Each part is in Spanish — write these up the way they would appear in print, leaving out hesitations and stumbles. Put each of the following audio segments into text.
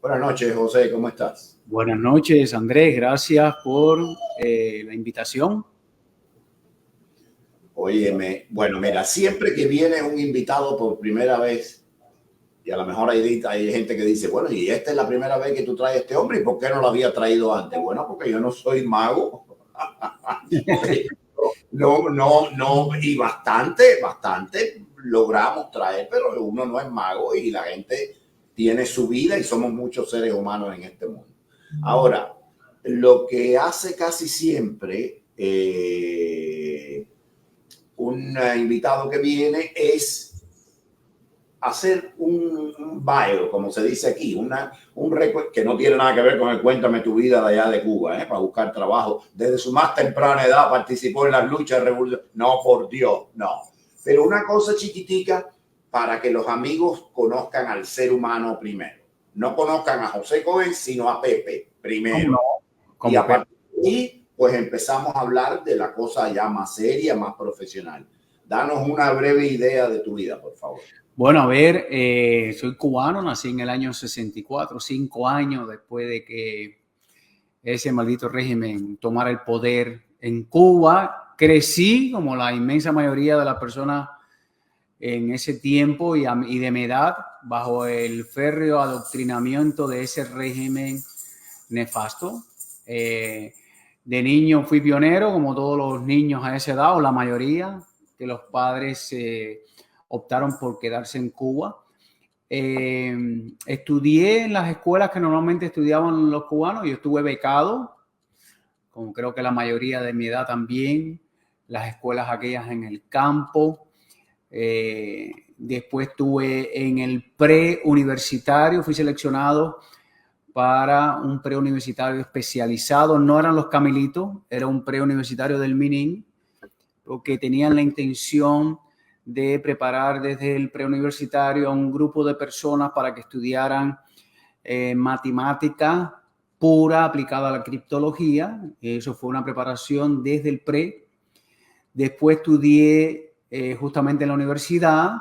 Buenas noches, José, ¿cómo estás? Buenas noches, Andrés. Gracias por la invitación. Óyeme, bueno, mira, siempre que viene un invitado por primera vez, y a lo mejor hay gente que dice, bueno, y esta es la primera vez que tú traes a este hombre, ¿y por qué no lo había traído antes? Bueno, porque yo no soy mago. No, y bastante logramos traer, pero uno no es mago y la gente tiene su vida y somos muchos seres humanos en este mundo. Ahora, lo que hace casi siempre un invitado que viene es hacer un bio, como se dice aquí, un récord que no tiene nada que ver con el Cuéntame tu vida de allá de Cuba, para buscar trabajo. Desde su más temprana edad participó en las luchas revolucionarias. No, por Dios, no. Pero una cosa chiquitica para que los amigos conozcan al ser humano primero. No conozcan a José Cohen, sino a Pepe primero. Y a partir de ahí, pues empezamos a hablar de la cosa ya más seria, más profesional. Danos una breve idea de tu vida, por favor. Bueno, a ver, soy cubano, nací en el año 64, 5 años después de que ese maldito régimen tomara el poder en Cuba. Crecí, como la inmensa mayoría de las personas en ese tiempo y de mi edad, bajo el férreo adoctrinamiento de ese régimen nefasto. De niño fui pionero, como todos los niños a esa edad, o la mayoría, que los padres optaron por quedarse en Cuba. Estudié en las escuelas que normalmente estudiaban los cubanos. Yo estuve becado, como creo que la mayoría de mi edad también, las escuelas aquellas en el campo. Después estuve en el preuniversitario, fui seleccionado para un preuniversitario especializado. No eran los Camilitos, era un preuniversitario del MININ, porque tenían la intención de preparar desde el preuniversitario a un grupo de personas para que estudiaran matemática pura aplicada a la criptología. Eso fue una preparación desde el pre. Después estudié justamente en la universidad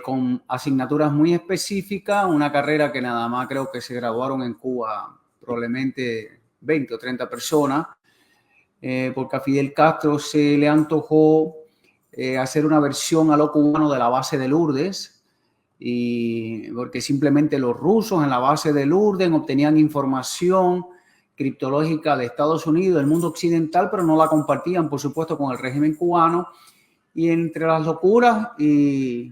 con asignaturas muy específicas, una carrera que nada más creo que se graduaron en Cuba probablemente 20 o 30 personas, porque a Fidel Castro se le antojó hacer una versión a lo cubano de la base de Lourdes, y porque simplemente los rusos en la base de Lourdes obtenían información criptológica de Estados Unidos, del mundo occidental, pero no la compartían, por supuesto, con el régimen cubano. Y entre las locuras y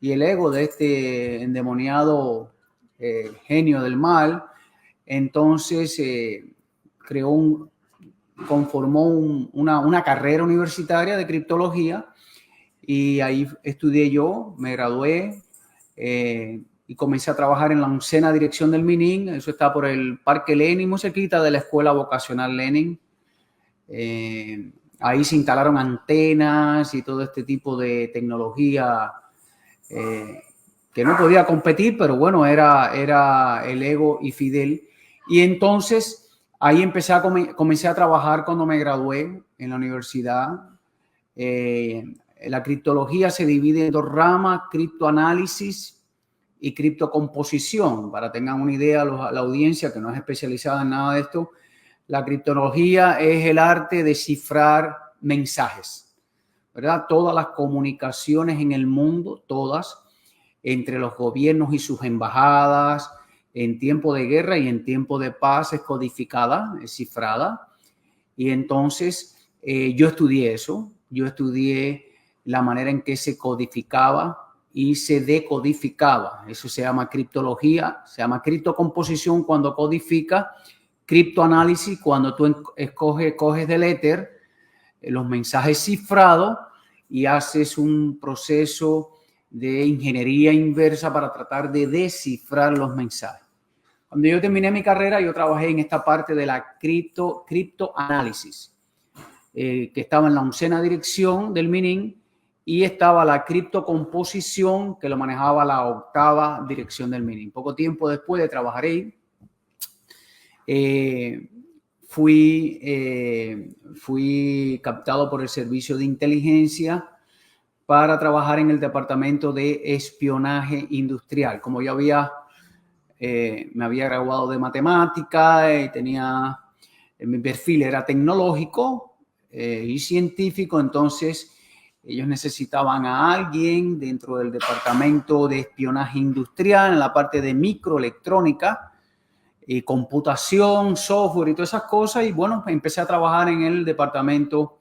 el ego de este endemoniado genio del mal, entonces conformó una carrera universitaria de criptología, y ahí estudié yo, me gradué y comencé a trabajar en la oncena dirección del MININ. Eso está por el Parque Lenin, muy cerquita de la Escuela Vocacional Lenin. Ahí se instalaron antenas y todo este tipo de tecnología que no podía competir, pero bueno, era el ego y Fidel. Y entonces ahí comencé a trabajar cuando me gradué en la universidad. La criptología se divide en 2 ramas: criptoanálisis y criptocomposición. Para que tengan una idea la audiencia que no es especializada en nada de esto, la criptología es el arte de cifrar mensajes, ¿verdad? Todas las comunicaciones en el mundo, todas, entre los gobiernos y sus embajadas, en tiempo de guerra y en tiempo de paz, es codificada, es cifrada. Y entonces yo estudié eso, yo estudié la manera en que se codificaba y se decodificaba. Eso se llama criptología, se llama criptocomposición cuando codifica, criptoanálisis cuando tú coges del éter los mensajes cifrados y haces un proceso de ingeniería inversa para tratar de descifrar los mensajes. Cuando yo terminé mi carrera, yo trabajé en esta parte de la criptoanálisis, que estaba en la oncena dirección del MININ, y estaba la criptocomposición, que lo manejaba la 8ª dirección del MININ. Poco tiempo después de trabajar ahí, fui captado por el servicio de inteligencia para trabajar en el departamento de espionaje industrial. Como yo había me había graduado de matemática y mi perfil era tecnológico y científico, entonces ellos necesitaban a alguien dentro del departamento de espionaje industrial, en la parte de microelectrónica, y computación, software y todas esas cosas. Y bueno, empecé a trabajar en el departamento,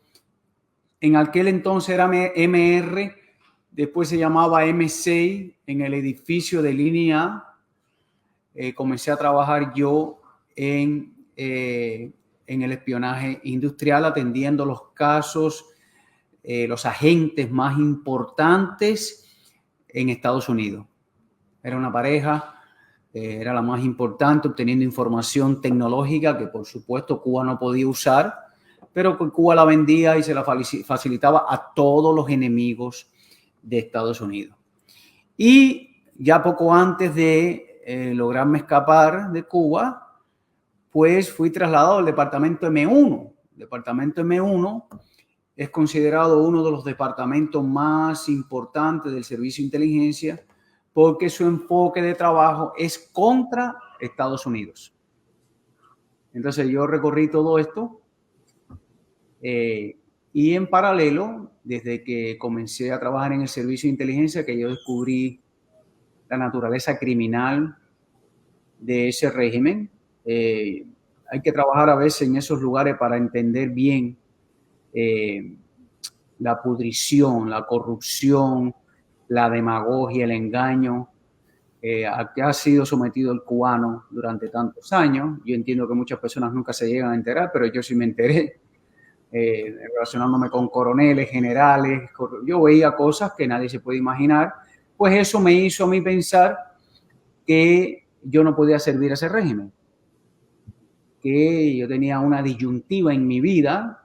en aquel entonces era MR, después se llamaba M6, en el edificio de línea A. Comencé a trabajar yo en el espionaje industrial, atendiendo los casos, los agentes más importantes en Estados Unidos. Era una pareja, era la más importante, obteniendo información tecnológica que por supuesto Cuba no podía usar, pero que Cuba la vendía y se la facilitaba a todos los enemigos de Estados Unidos. Y ya poco antes de lograrme escapar de Cuba, pues fui trasladado al departamento M1. El departamento M1 es considerado uno de los departamentos más importantes del servicio de inteligencia, porque su enfoque de trabajo es contra Estados Unidos. Entonces yo recorrí todo esto y en paralelo, desde que comencé a trabajar en el servicio de inteligencia, que yo descubrí la naturaleza criminal de ese régimen. Hay que trabajar a veces en esos lugares para entender bien la pudrición, la corrupción, la demagogia, el engaño a que ha sido sometido el cubano durante tantos años. Yo entiendo que muchas personas nunca se llegan a enterar, pero yo sí me enteré, relacionándome con coroneles, generales. Yo veía cosas que nadie se puede imaginar. Pues eso me hizo a mí pensar que yo no podía servir a ese régimen, que yo tenía una disyuntiva en mi vida,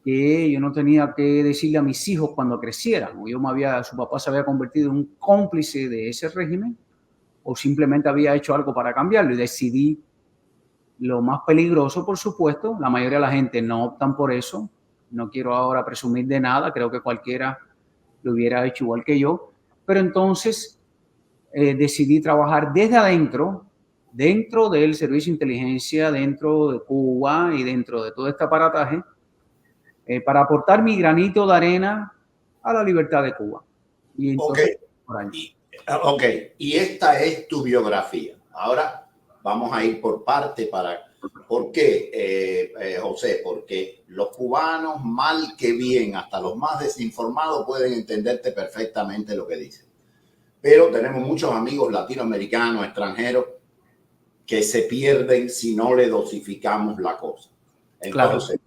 que yo no tenía que decirle a mis hijos cuando crecieran, o su papá se había convertido en un cómplice de ese régimen, o simplemente había hecho algo para cambiarlo, y decidí lo más peligroso, por supuesto. La mayoría de la gente no optan por eso. No quiero ahora presumir de nada, creo que cualquiera lo hubiera hecho igual que yo, pero entonces decidí trabajar desde adentro, dentro del servicio de inteligencia, dentro de Cuba y dentro de todo este aparataje, para aportar mi granito de arena a la libertad de Cuba. Y entonces, y esta es tu biografía. Ahora vamos a ir por parte ¿por qué, José? Porque los cubanos, mal que bien, hasta los más desinformados pueden entenderte perfectamente lo que dicen. Pero tenemos muchos amigos latinoamericanos, extranjeros, que se pierden si no le dosificamos la cosa. Entonces, claro,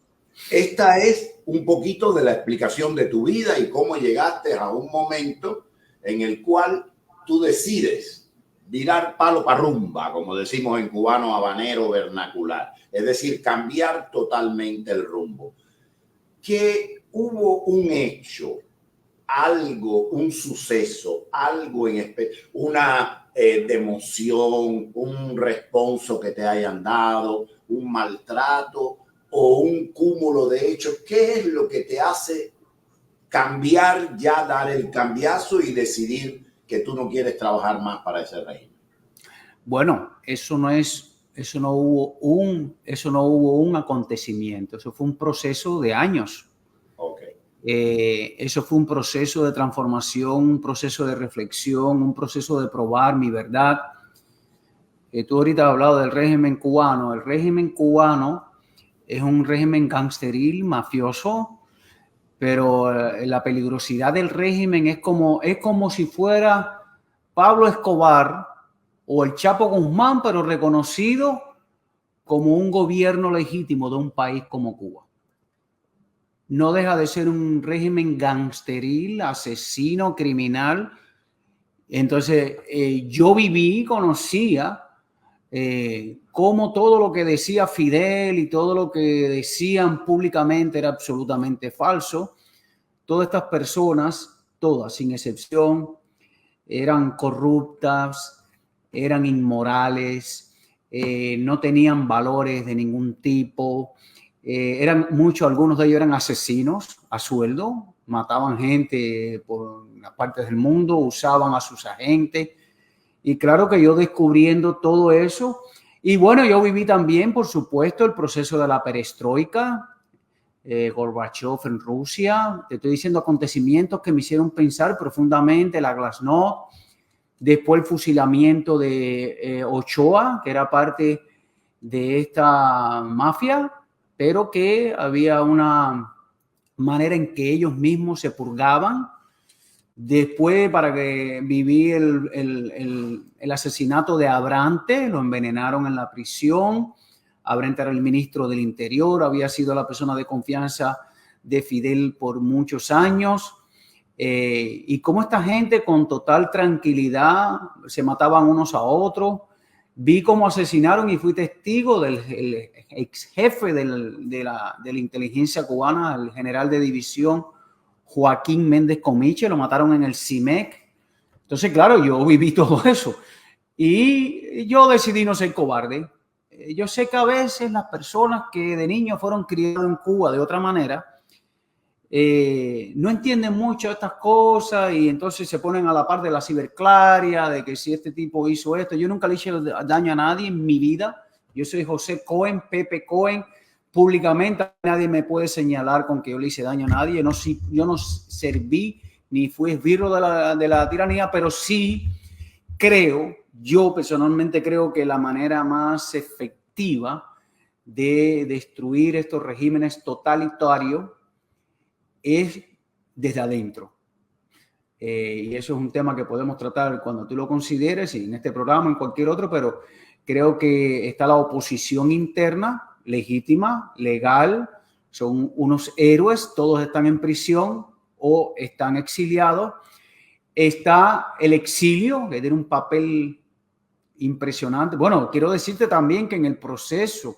esta es un poquito de la explicación de tu vida y cómo llegaste a un momento en el cual tú decides virar palo para rumba, como decimos en cubano habanero vernacular. Es decir, cambiar totalmente el rumbo. Que hubo un hecho, algo, un suceso, algo una democión, un responso que te hayan dado, un maltrato o un cúmulo de hechos. ¿Qué es lo que te hace cambiar, ya dar el cambiazo y decidir que tú no quieres trabajar más para ese régimen? Bueno, eso no hubo un acontecimiento, eso fue un proceso de años. Okay. Eso fue un proceso de transformación, un proceso de reflexión, un proceso de probar mi verdad. Tú ahorita has hablado del régimen cubano. El régimen cubano es un régimen gangsteril, mafioso, pero la peligrosidad del régimen es como si fuera Pablo Escobar o el Chapo Guzmán, pero reconocido como un gobierno legítimo de un país como Cuba. No deja de ser un régimen gangsteril, asesino, criminal. Entonces, yo conocía cómo todo lo que decía Fidel y todo lo que decían públicamente era absolutamente falso. Todas estas personas, todas sin excepción, eran corruptas, eran inmorales, no tenían valores de ningún tipo. Algunos de ellos eran asesinos a sueldo, mataban gente por las partes del mundo, usaban a sus agentes Y claro que yo descubriendo todo eso. Y bueno, yo viví también, por supuesto, el proceso de la perestroika, Gorbachev en Rusia. Te estoy diciendo acontecimientos que me hicieron pensar profundamente, la Glasnost, después el fusilamiento de Ochoa, que era parte de esta mafia, pero que había una manera en que ellos mismos se purgaban. Después, para que viví el asesinato de Abrante, lo envenenaron en la prisión. Abrante era el ministro del Interior, había sido la persona de confianza de Fidel por muchos años. Y cómo esta gente con total tranquilidad se mataban unos a otros. Vi cómo asesinaron y fui testigo del ex jefe de la inteligencia cubana, el general de división Joaquín Méndez Comiche, lo mataron en el CIMEC. Entonces, claro, yo viví todo eso y yo decidí no ser cobarde. Yo sé que a veces las personas que de niños fueron criadas en Cuba de otra manera no entienden mucho estas cosas y entonces se ponen a la par de la ciberclaria, de que si este tipo hizo esto. Yo nunca le hice daño a nadie en mi vida. Yo soy José Cohen, Pepe Cohen. Públicamente nadie me puede señalar con que yo le hice daño a nadie. Yo no serví ni fui esbirro de la tiranía, pero sí creo, yo personalmente creo que la manera más efectiva de destruir estos regímenes totalitarios es desde adentro. Y eso es un tema que podemos tratar cuando tú lo consideres, en este programa, en cualquier otro, pero creo que está la oposición interna, legítima, legal, son unos héroes, todos están en prisión o están exiliados. Está el exilio, que tiene un papel impresionante. Bueno, quiero decirte también que en el proceso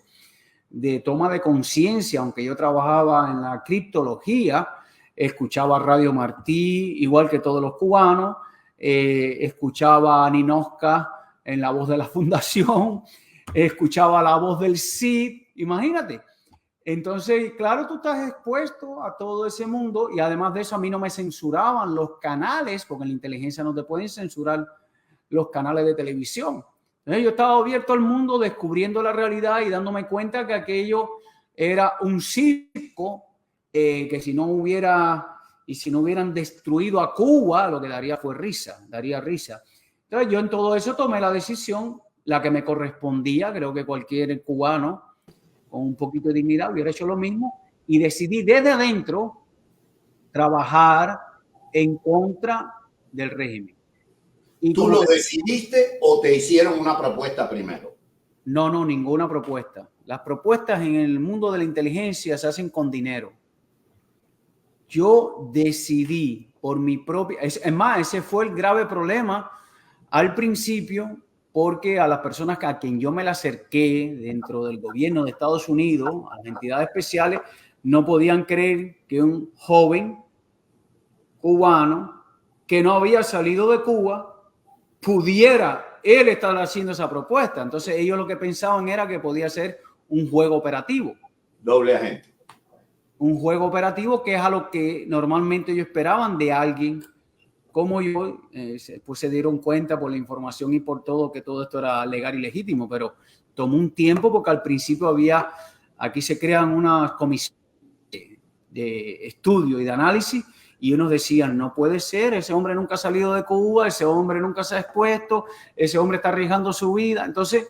de toma de conciencia, aunque yo trabajaba en la criptología, escuchaba Radio Martí, igual que todos los cubanos, escuchaba a Ninosca en La Voz de la Fundación, escuchaba la voz del CID, imagínate. Entonces, claro, tú estás expuesto a todo ese mundo y además de eso a mí no me censuraban los canales, porque en la inteligencia no te pueden censurar los canales de televisión. Entonces, yo estaba abierto al mundo, descubriendo la realidad y dándome cuenta que aquello era un circo, que si no hubieran destruido a Cuba, lo que daría risa. Entonces, yo en todo eso tomé la decisión, la que me correspondía. Creo que cualquier cubano con un poquito de dignidad hubiera hecho lo mismo, y decidí desde adentro trabajar en contra del régimen. Y ¿tú lo decidiste o te hicieron una propuesta primero? No, ninguna propuesta. Las propuestas en el mundo de la inteligencia se hacen con dinero. Yo decidí por mi propia... Es más, ese fue el grave problema al principio, porque a las personas a quien yo me la acerqué dentro del gobierno de Estados Unidos, a las entidades especiales, no podían creer que un joven cubano que no había salido de Cuba pudiera él estar haciendo esa propuesta. Entonces ellos lo que pensaban era que podía ser un juego operativo. Doble agente. Un juego operativo, que es a lo que normalmente ellos esperaban de alguien como yo. Pues se dieron cuenta por la información y por todo que todo esto era legal y legítimo, pero tomó un tiempo porque al principio aquí se crean unas comisiones de estudio y de análisis y unos decían, no puede ser, ese hombre nunca ha salido de Cuba, ese hombre nunca se ha expuesto, ese hombre está arriesgando su vida. Entonces,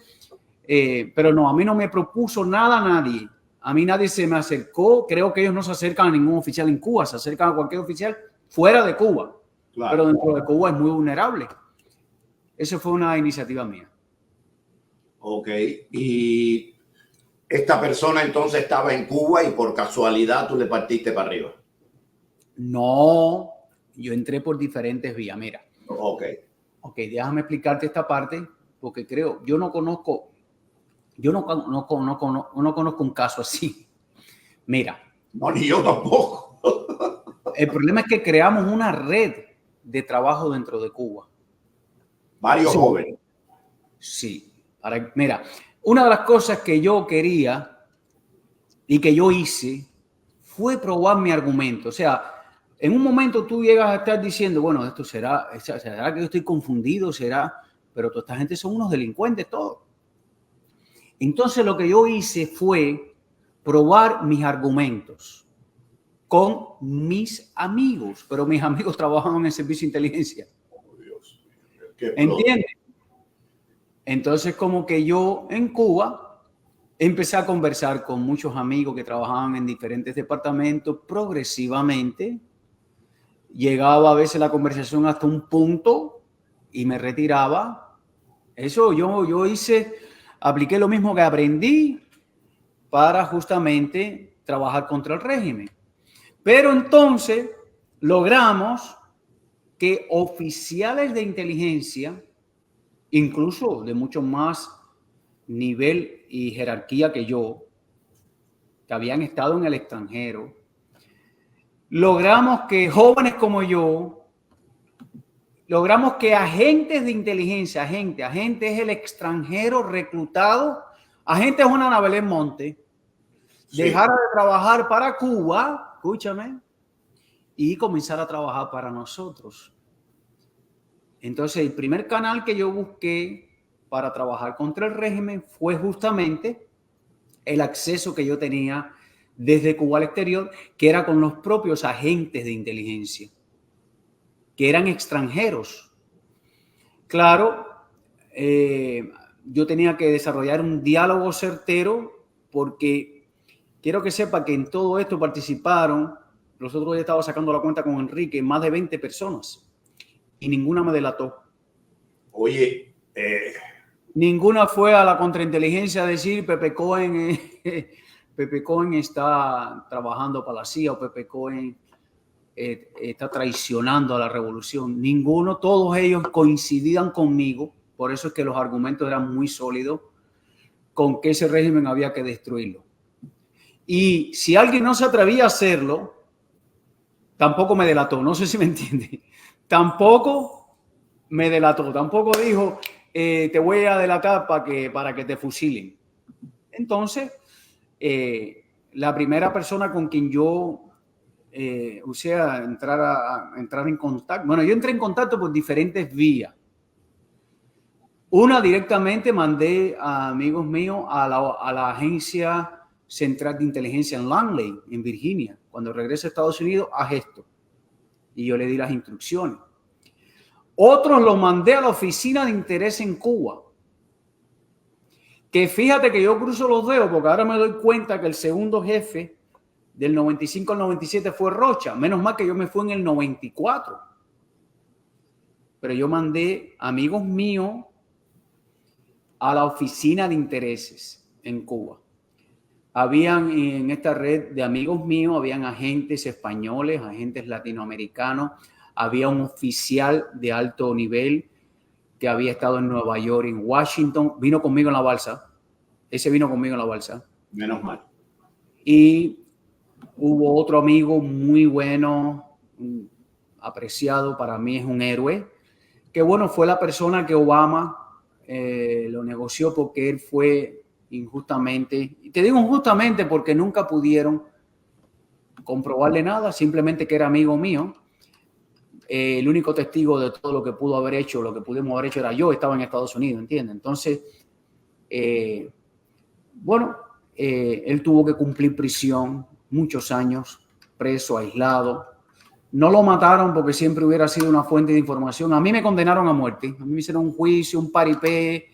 pero no, a mí no me propuso nada nadie. A mí nadie se me acercó. Creo que ellos no se acercan a ningún oficial en Cuba, se acercan a cualquier oficial fuera de Cuba. Claro. Pero dentro de Cuba es muy vulnerable. Esa fue una iniciativa mía. Ok. Y esta persona entonces estaba en Cuba y por casualidad tú le partiste para arriba. No, yo entré por diferentes vías. Mira. Ok, déjame explicarte esta parte, porque yo no conozco un caso así. Mira. No, ni yo tampoco. El problema es que creamos una red de trabajo dentro de Cuba. Varios jóvenes. Sí. Mira, una de las cosas que yo quería y que yo hice fue probar mi argumento. O sea, en un momento tú llegas a estar diciendo, bueno, esto será que yo estoy confundido, será, pero toda esta gente son unos delincuentes todos. Entonces lo que yo hice fue probar mis argumentos con mis amigos, pero mis amigos trabajan en el servicio de inteligencia. Oh, Dios mío. ¿Entiendes? Entonces como que yo en Cuba empecé a conversar con muchos amigos que trabajaban en diferentes departamentos. Progresivamente llegaba a veces la conversación hasta un punto y me retiraba. Eso yo apliqué lo mismo que aprendí para justamente trabajar contra el régimen. Pero entonces logramos que oficiales de inteligencia, incluso de mucho más nivel y jerarquía que yo, que habían estado en el extranjero, logramos que jóvenes como yo, logramos que agentes de inteligencia, agente es el extranjero reclutado, agente es una Ana Belén Monte, sí, dejara de trabajar para Cuba, escúchame, y comenzar a trabajar para nosotros. Entonces, el primer canal que yo busqué para trabajar contra el régimen fue justamente el acceso que yo tenía desde Cuba al exterior, que era con los propios agentes de inteligencia, que eran extranjeros. Claro, yo tenía que desarrollar un diálogo certero porque quiero que sepa que en todo esto participaron, los otros días estaba sacando la cuenta con Enrique, más de 20 personas y ninguna me delató. Oye, ninguna fue a la contrainteligencia a decir Pepe Cohen está trabajando para la CIA o Pepe Cohen está traicionando a la revolución. Ninguno, todos ellos coincidían conmigo, por eso es que los argumentos eran muy sólidos, con que ese régimen había que destruirlo. Y si alguien no se atrevía a hacerlo, tampoco me delató, no sé si me entiende. Tampoco me delató, tampoco dijo, te voy a delatar para que te fusilen. Entonces, la primera persona con quien yo entrar en contacto, bueno, yo entré en contacto por diferentes vías. Una, directamente mandé a amigos míos a la agencia central de inteligencia en Langley, en Virginia. Cuando regrese a Estados Unidos, haz esto. Y yo le di las instrucciones. Otros los mandé a la oficina de interés en Cuba. Que fíjate que yo cruzo los dedos porque ahora me doy cuenta que el segundo jefe del 95 al 97 fue Rocha. Menos mal que yo me fui en el 94. Pero yo mandé amigos míos a la oficina de intereses en Cuba. Habían en esta red de amigos míos, habían agentes españoles, agentes latinoamericanos, había un oficial de alto nivel que había estado en Nueva York, en Washington, vino conmigo en la balsa. Ese vino conmigo en la balsa. Menos mal. Y hubo otro amigo muy bueno, apreciado, para mí es un héroe, que bueno, fue la persona que Obama lo negoció porque él fue injustamente, y te digo injustamente porque nunca pudieron comprobarle nada, simplemente que era amigo mío. El único testigo de todo lo que pudo haber hecho, lo que pudimos haber hecho era yo, estaba en Estados Unidos, ¿entiendes? Entonces, él tuvo que cumplir prisión, muchos años, preso, aislado. No lo mataron porque siempre hubiera sido una fuente de información. A mí me condenaron a muerte, a mí me hicieron un juicio, un paripé,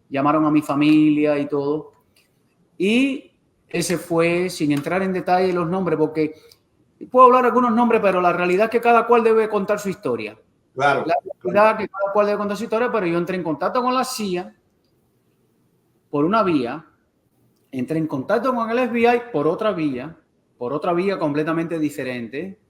llamaron a mi familia y todo. Y ese fue, sin entrar en detalle los nombres, porque puedo hablar algunos nombres, pero la realidad es que cada cual debe contar su historia. Claro. La realidad es que cada cual debe contar su historia, pero yo entré en contacto con la CIA por una vía, entré en contacto con el FBI por otra vía completamente diferente,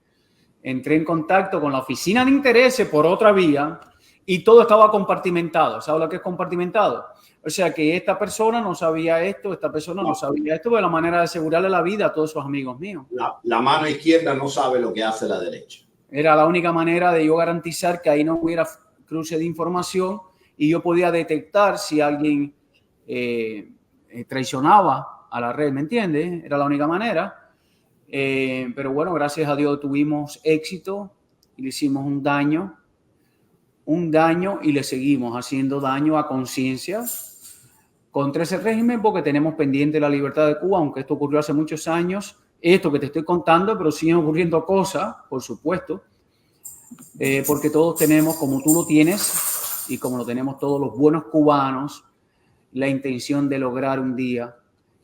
entré en contacto con la oficina de intereses por otra vía y todo estaba compartimentado. ¿Sabes lo que es compartimentado? O sea que esta persona no sabía esto, esta persona no sabía esto, de la manera de asegurarle la vida a todos sus amigos míos. La mano izquierda no sabe lo que hace la derecha. Era la única manera de yo garantizar que ahí no hubiera cruce de información y yo podía detectar si alguien traicionaba a la red, ¿me entiendes? Era la única manera. Pero bueno, gracias a Dios tuvimos éxito y le hicimos un daño un daño y le seguimos haciendo daño a conciencia contra ese régimen porque tenemos pendiente la libertad de Cuba, aunque esto ocurrió hace muchos años. Esto que te estoy contando, pero siguen ocurriendo cosas, por supuesto, porque todos tenemos, como tú lo tienes y como lo tenemos todos los buenos cubanos, la intención de lograr un día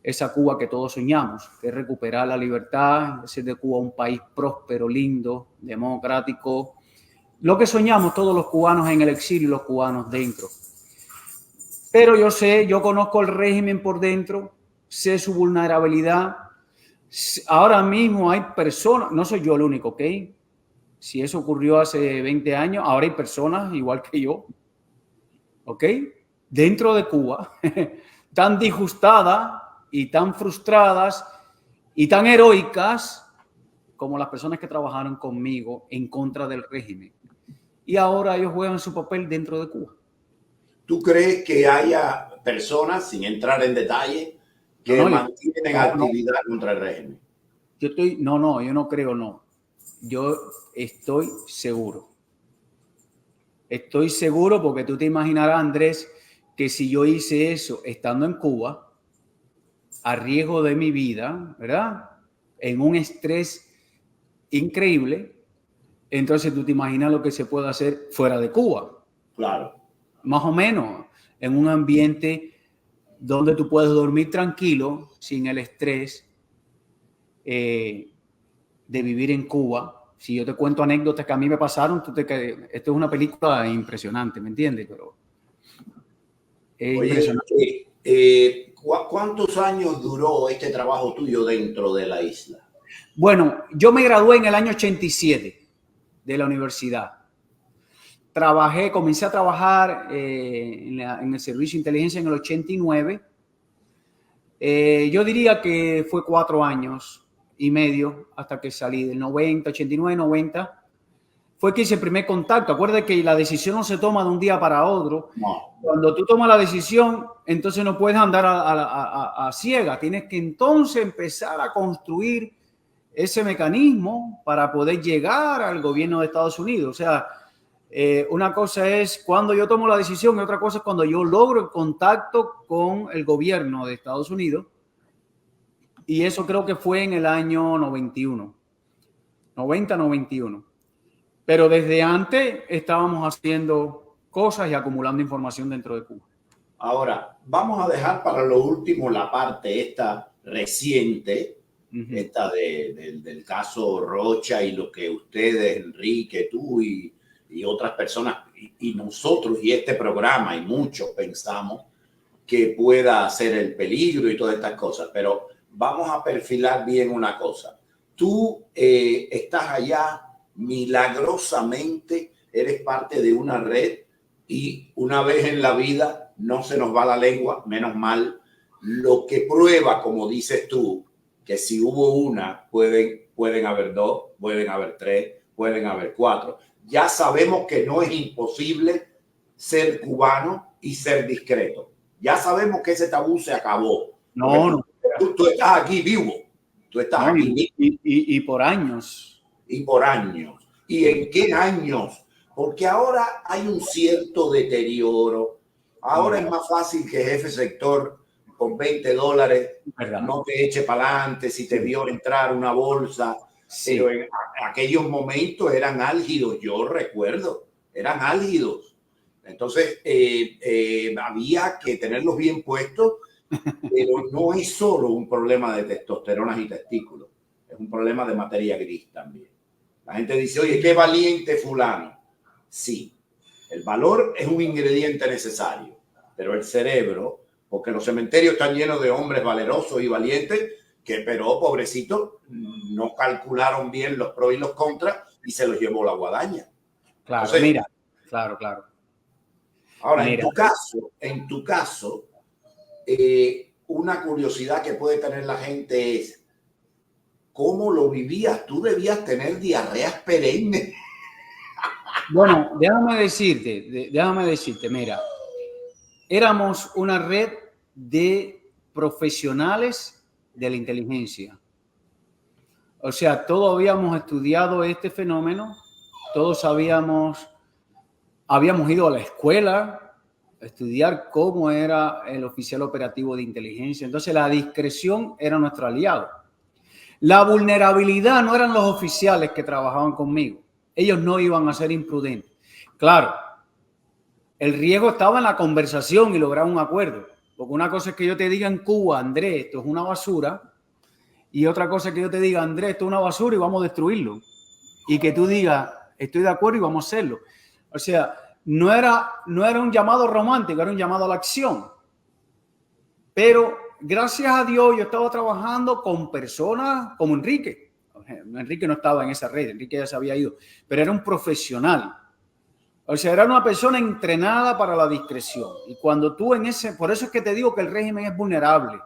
esa Cuba que todos soñamos, que es recuperar la libertad, hacer de Cuba un país próspero, lindo, democrático, lo que soñamos todos los cubanos en el exilio y los cubanos dentro. Pero yo sé, yo conozco el régimen por dentro, sé su vulnerabilidad. Ahora mismo hay personas, no soy yo el único, ¿ok? Si eso ocurrió hace 20 años, ahora hay personas igual que yo, ¿ok? Dentro de Cuba, tan disgustadas y tan frustradas y tan heroicas como las personas que trabajaron conmigo en contra del régimen. Y ahora ellos juegan su papel dentro de Cuba. ¿Tú crees que haya personas, sin entrar en detalle, que mantienen actividad contra el régimen? Yo no creo, no. Yo estoy seguro. Estoy seguro porque tú te imaginarás, Andrés, que si yo hice eso estando en Cuba, a riesgo de mi vida, ¿verdad? En un estrés increíble, entonces tú te imaginas lo que se puede hacer fuera de Cuba. Claro. Más o menos, en un ambiente donde tú puedes dormir tranquilo, sin el estrés de vivir en Cuba. Si yo te cuento anécdotas que a mí me pasaron, esto es una película impresionante, ¿me entiendes? Pero es impresionante. ¿Cuántos años duró este trabajo tuyo dentro de la isla? Bueno, yo me gradué en el año 87 de la universidad. Comencé a trabajar en el servicio de inteligencia en el 89. Yo diría que fue 4 años y medio hasta que salí del 90, 89, 90. Fue que hice el primer contacto. Acuérdate que la decisión no se toma de un día para otro. No. Cuando tú tomas la decisión, entonces no puedes andar a ciegas. Tienes que entonces empezar a construir ese mecanismo para poder llegar al gobierno de Estados Unidos. O sea, una cosa es cuando yo tomo la decisión y otra cosa es cuando yo logro el contacto con el gobierno de Estados Unidos. Y eso creo que fue en el año 91. 90, 91. Pero desde antes estábamos haciendo cosas y acumulando información dentro de Cuba. Ahora, vamos a dejar para lo último la parte esta reciente, esta del caso Rocha y lo que ustedes, Enrique, tú y otras personas y nosotros y este programa y muchos pensamos que pueda ser el peligro y todas estas cosas. Pero vamos a perfilar bien una cosa. Tú estás allá milagrosamente, eres parte de una red y una vez en la vida no se nos va la lengua, menos mal, lo que prueba, como dices tú, que si hubo una, pueden haber 2, pueden haber 3, pueden haber 4. Ya sabemos que no es imposible ser cubano y ser discreto. Ya sabemos que ese tabú se acabó. No. Tú estás aquí vivo. Tú estás aquí vivo. Y por años. Y por años. ¿Y en qué años? Porque ahora hay un cierto deterioro. Ahora es más fácil que jefe sector con $20 no te eche para adelante si te vio entrar una bolsa. Sí. Pero en aquellos momentos eran álgidos, yo recuerdo, eran álgidos. Entonces había que tenerlos bien puestos, pero no es solo un problema de testosteronas y testículos, es un problema de materia gris también. La gente dice, oye, qué valiente fulano. Sí, el valor es un ingrediente necesario, pero el cerebro, porque los cementerios están llenos de hombres valerosos y valientes, pero pobrecitos no calcularon bien los pros y los contras y se los llevó la guadaña. Claro, entonces, mira, claro. Ahora, mira. En tu caso, una curiosidad que puede tener la gente es ¿cómo lo vivías? Tú debías tener diarreas perennes. Bueno, déjame decirte, mira, éramos una red de profesionales de la inteligencia. O sea, todos habíamos estudiado este fenómeno, todos sabíamos habíamos ido a la escuela a estudiar cómo era el oficial operativo de inteligencia. Entonces la discreción era nuestro aliado. La vulnerabilidad no eran los oficiales que trabajaban conmigo. Ellos no iban a ser imprudentes. Claro, el riesgo estaba en la conversación y lograr un acuerdo. Porque una cosa es que yo te diga en Cuba, Andrés, esto es una basura. Y otra cosa es que yo te diga, Andrés, esto es una basura y vamos a destruirlo. Y que tú digas, estoy de acuerdo y vamos a hacerlo. O sea, no era un llamado romántico, era un llamado a la acción. Pero gracias a Dios yo estaba trabajando con personas como Enrique. Enrique no estaba en esa red, Enrique ya se había ido, pero era un profesional. O sea, era una persona entrenada para la discreción. Y cuando tú por eso es que te digo que el régimen es vulnerable.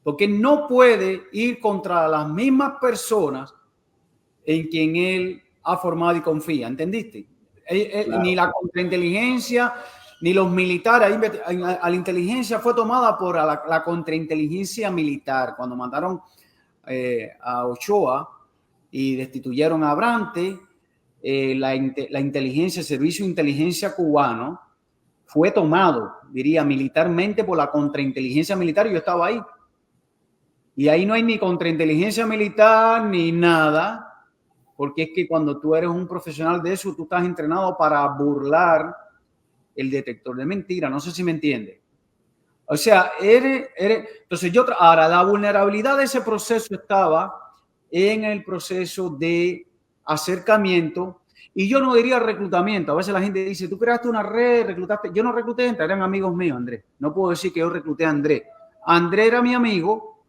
Porque no puede ir contra las mismas personas en quien él ha formado y confía. ¿Entendiste? Claro. Ni la contrainteligencia, ni los militares. A la inteligencia fue tomada por la contrainteligencia militar. Cuando mandaron a Ochoa y destituyeron a Abrantes, la inteligencia, el servicio de inteligencia cubano fue tomado, diría, militarmente por la contrainteligencia militar y yo estaba ahí. Y ahí no hay ni contrainteligencia militar ni nada, porque es que cuando tú eres un profesional de eso, tú estás entrenado para burlar el detector de mentiras. No sé si me entiendes. O sea, entonces ahora la vulnerabilidad de ese proceso estaba en el proceso de acercamiento, y yo no diría reclutamiento. A veces la gente dice, tú creaste una red, reclutaste. Yo no recluté gente, eran amigos míos, Andrés. No puedo decir que yo recluté a Andrés. Andrés era mi amigo.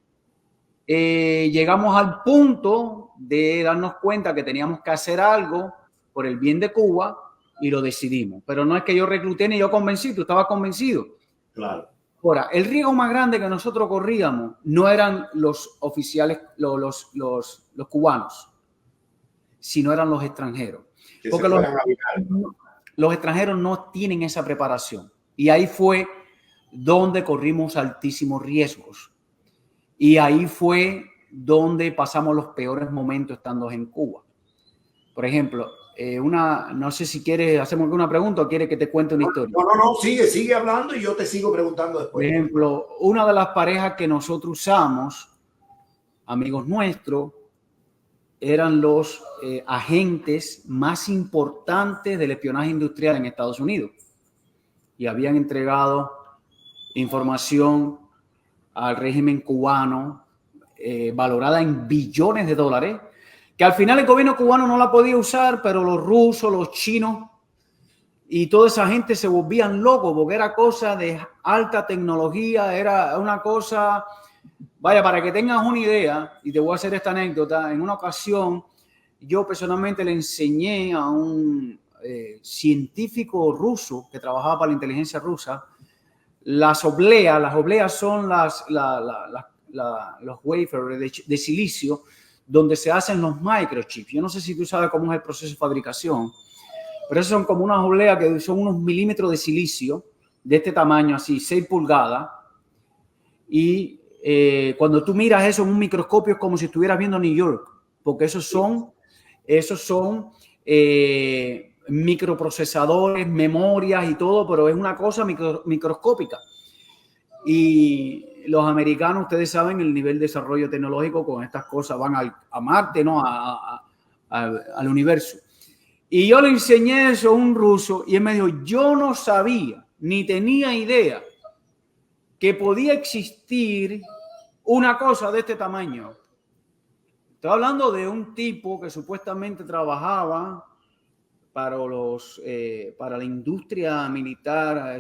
Llegamos al punto de darnos cuenta que teníamos que hacer algo por el bien de Cuba y lo decidimos. Pero no es que yo recluté ni yo convencí, tú estabas convencido. Claro. Ahora, el riesgo más grande que nosotros corríamos no eran los oficiales, los cubanos, sino eran los extranjeros. Porque los extranjeros no tienen esa preparación. Y ahí fue donde corrimos altísimos riesgos. Y ahí fue donde pasamos los peores momentos estando en Cuba. Por ejemplo, no sé si quieres, hacemos alguna pregunta o quieres que te cuente una historia. No, sigue hablando y yo te sigo preguntando después. Por ejemplo, una de las parejas que nosotros usamos, amigos nuestros, eran los agentes más importantes del espionaje industrial en Estados Unidos. Y habían entregado información al régimen cubano, valorada en billones de dólares, que al final el gobierno cubano no la podía usar, pero los rusos, los chinos y toda esa gente se volvían locos porque era cosa de alta tecnología, era una cosa, vaya, para que tengas una idea, y te voy a hacer esta anécdota. En una ocasión yo personalmente le enseñé a un científico ruso que trabajaba para la inteligencia rusa las obleas. Las obleas son los wafers de silicio donde se hacen los microchips. Yo no sé si tú sabes cómo es el proceso de fabricación, pero esos son como unas obleas que son unos milímetros de silicio de este tamaño, así, 6 pulgadas. Y cuando tú miras eso en un microscopio es como si estuvieras viendo New York, porque esos son microprocesadores, memorias y todo, pero es una cosa microscópica. Y los americanos, ustedes saben el nivel de desarrollo tecnológico con estas cosas, van a Marte, ¿no? Al universo. Y yo le enseñé eso a un ruso y él me dijo, yo no sabía ni tenía idea que podía existir una cosa de este tamaño. Estoy hablando de un tipo que supuestamente trabajaba para la industria militar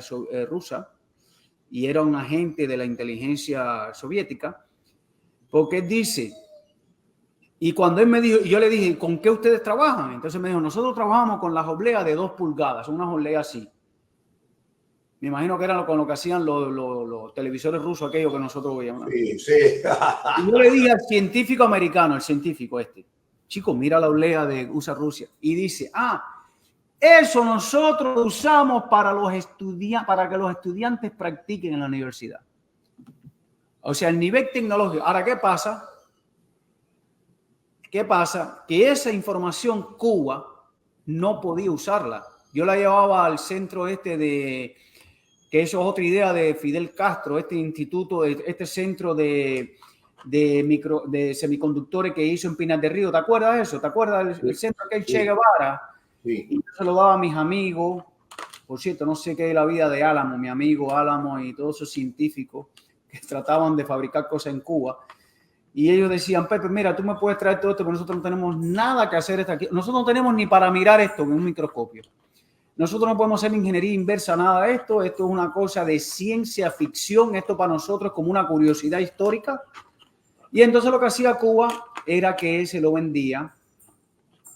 rusa y era un agente de la inteligencia soviética, porque él dice, y cuando él me dijo, yo le dije, ¿con qué ustedes trabajan? Entonces me dijo, nosotros trabajamos con las obleas de 2 pulgadas, son unas obleas así. Me imagino que era con lo que hacían los televisores rusos, aquellos que nosotros veíamos. Sí. Y yo le dije al científico americano, el científico chico, mira la oblea de USA Rusia, y dice, eso nosotros usamos para que los estudiantes practiquen en la universidad. O sea, el nivel tecnológico. Ahora, ¿qué pasa? Que esa información Cuba no podía usarla Yo la llevaba al centro que eso es otra idea de Fidel Castro, este instituto, este centro de semiconductores que hizo en Pinar del Río. ¿Te acuerdas de eso? ¿Te acuerdas del centro que el Che Guevara? Sí. Y yo se lo daba a mis amigos. Por cierto, no sé qué es la vida de Álamo, mi amigo Álamo y todos esos científicos que trataban de fabricar cosas en Cuba. Y ellos decían, Pepe, mira, tú me puedes traer todo esto, pero nosotros no tenemos nada que hacer aquí. Nosotros no tenemos ni para mirar esto en un microscopio. Nosotros no podemos hacer ingeniería inversa, nada de esto. Esto es una cosa de ciencia ficción. Esto para nosotros es como una curiosidad histórica. Y entonces lo que hacía Cuba era que se lo vendía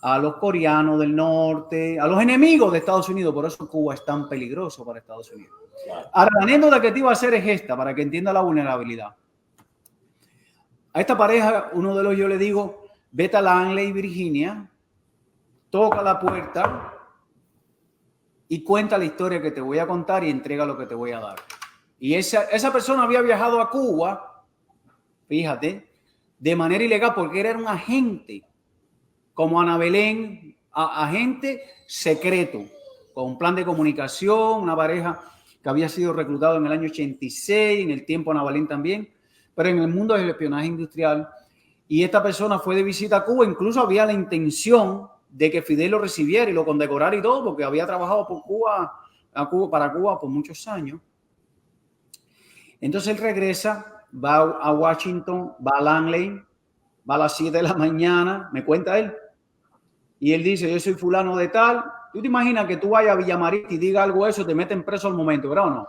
a los coreanos del norte, a los enemigos de Estados Unidos. Por eso Cuba es tan peligroso para Estados Unidos. Ahora, la anécdota que te iba a hacer es esta, para que entienda la vulnerabilidad. A esta pareja, uno de los yo le digo, vete a Langley, Virginia, toca la puerta y cuenta la historia que te voy a contar y entrega lo que te voy a dar. Y esa persona había viajado a Cuba, fíjate, de manera ilegal porque era un agente, como Ana Belén, agente secreto, con un plan de comunicación, una pareja que había sido reclutado en el año 86, en el tiempo Ana Belén también, pero en el mundo del espionaje industrial. Y esta persona fue de visita a Cuba, incluso había la intención de que Fidel lo recibiera y lo condecorara y todo, porque había trabajado para Cuba por muchos años. Entonces él regresa, va a Washington, va a Langley, va a las 7 de la mañana, me cuenta él, y él dice, yo soy fulano de tal. ¿Tú te imaginas que tú vayas a Villamarita y diga algo de eso, te meten preso al momento, ¿verdad o no?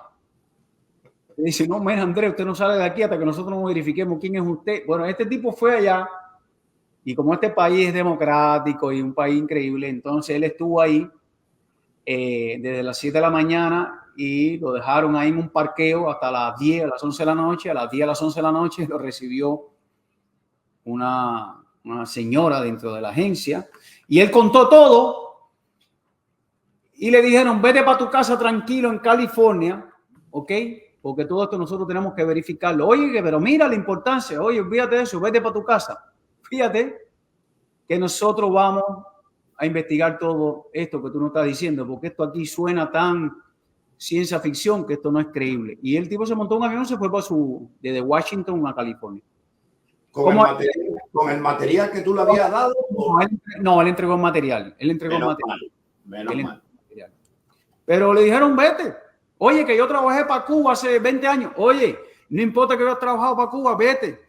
Le dice, no, mira, Andrés, usted no sale de aquí hasta que nosotros no verifiquemos quién es usted. Bueno, este tipo fue allá y como este país es democrático y un país increíble, entonces él estuvo ahí desde las 7 de la mañana y lo dejaron ahí en un parqueo hasta las 10, a las 11 de la noche. A las 10, a las 11 de la noche lo recibió una señora dentro de la agencia y él contó todo y le dijeron, vete para tu casa tranquilo en California, ¿ok? Porque todo esto nosotros tenemos que verificarlo. Oye, pero mira la importancia. Oye, olvídate de eso, vete para tu casa. Fíjate que nosotros vamos a investigar todo esto que tú nos estás diciendo, porque esto aquí suena tan ciencia ficción que esto no es creíble. Y el tipo se montó un avión y se fue desde Washington a California. ¿Con el material que tú le habías dado? No, él entregó el material. Él entregó el material. Menos mal. Pero le dijeron, vete. Oye, que yo trabajé para Cuba hace 20 años. Oye, no importa que hayas trabajado para Cuba, vete.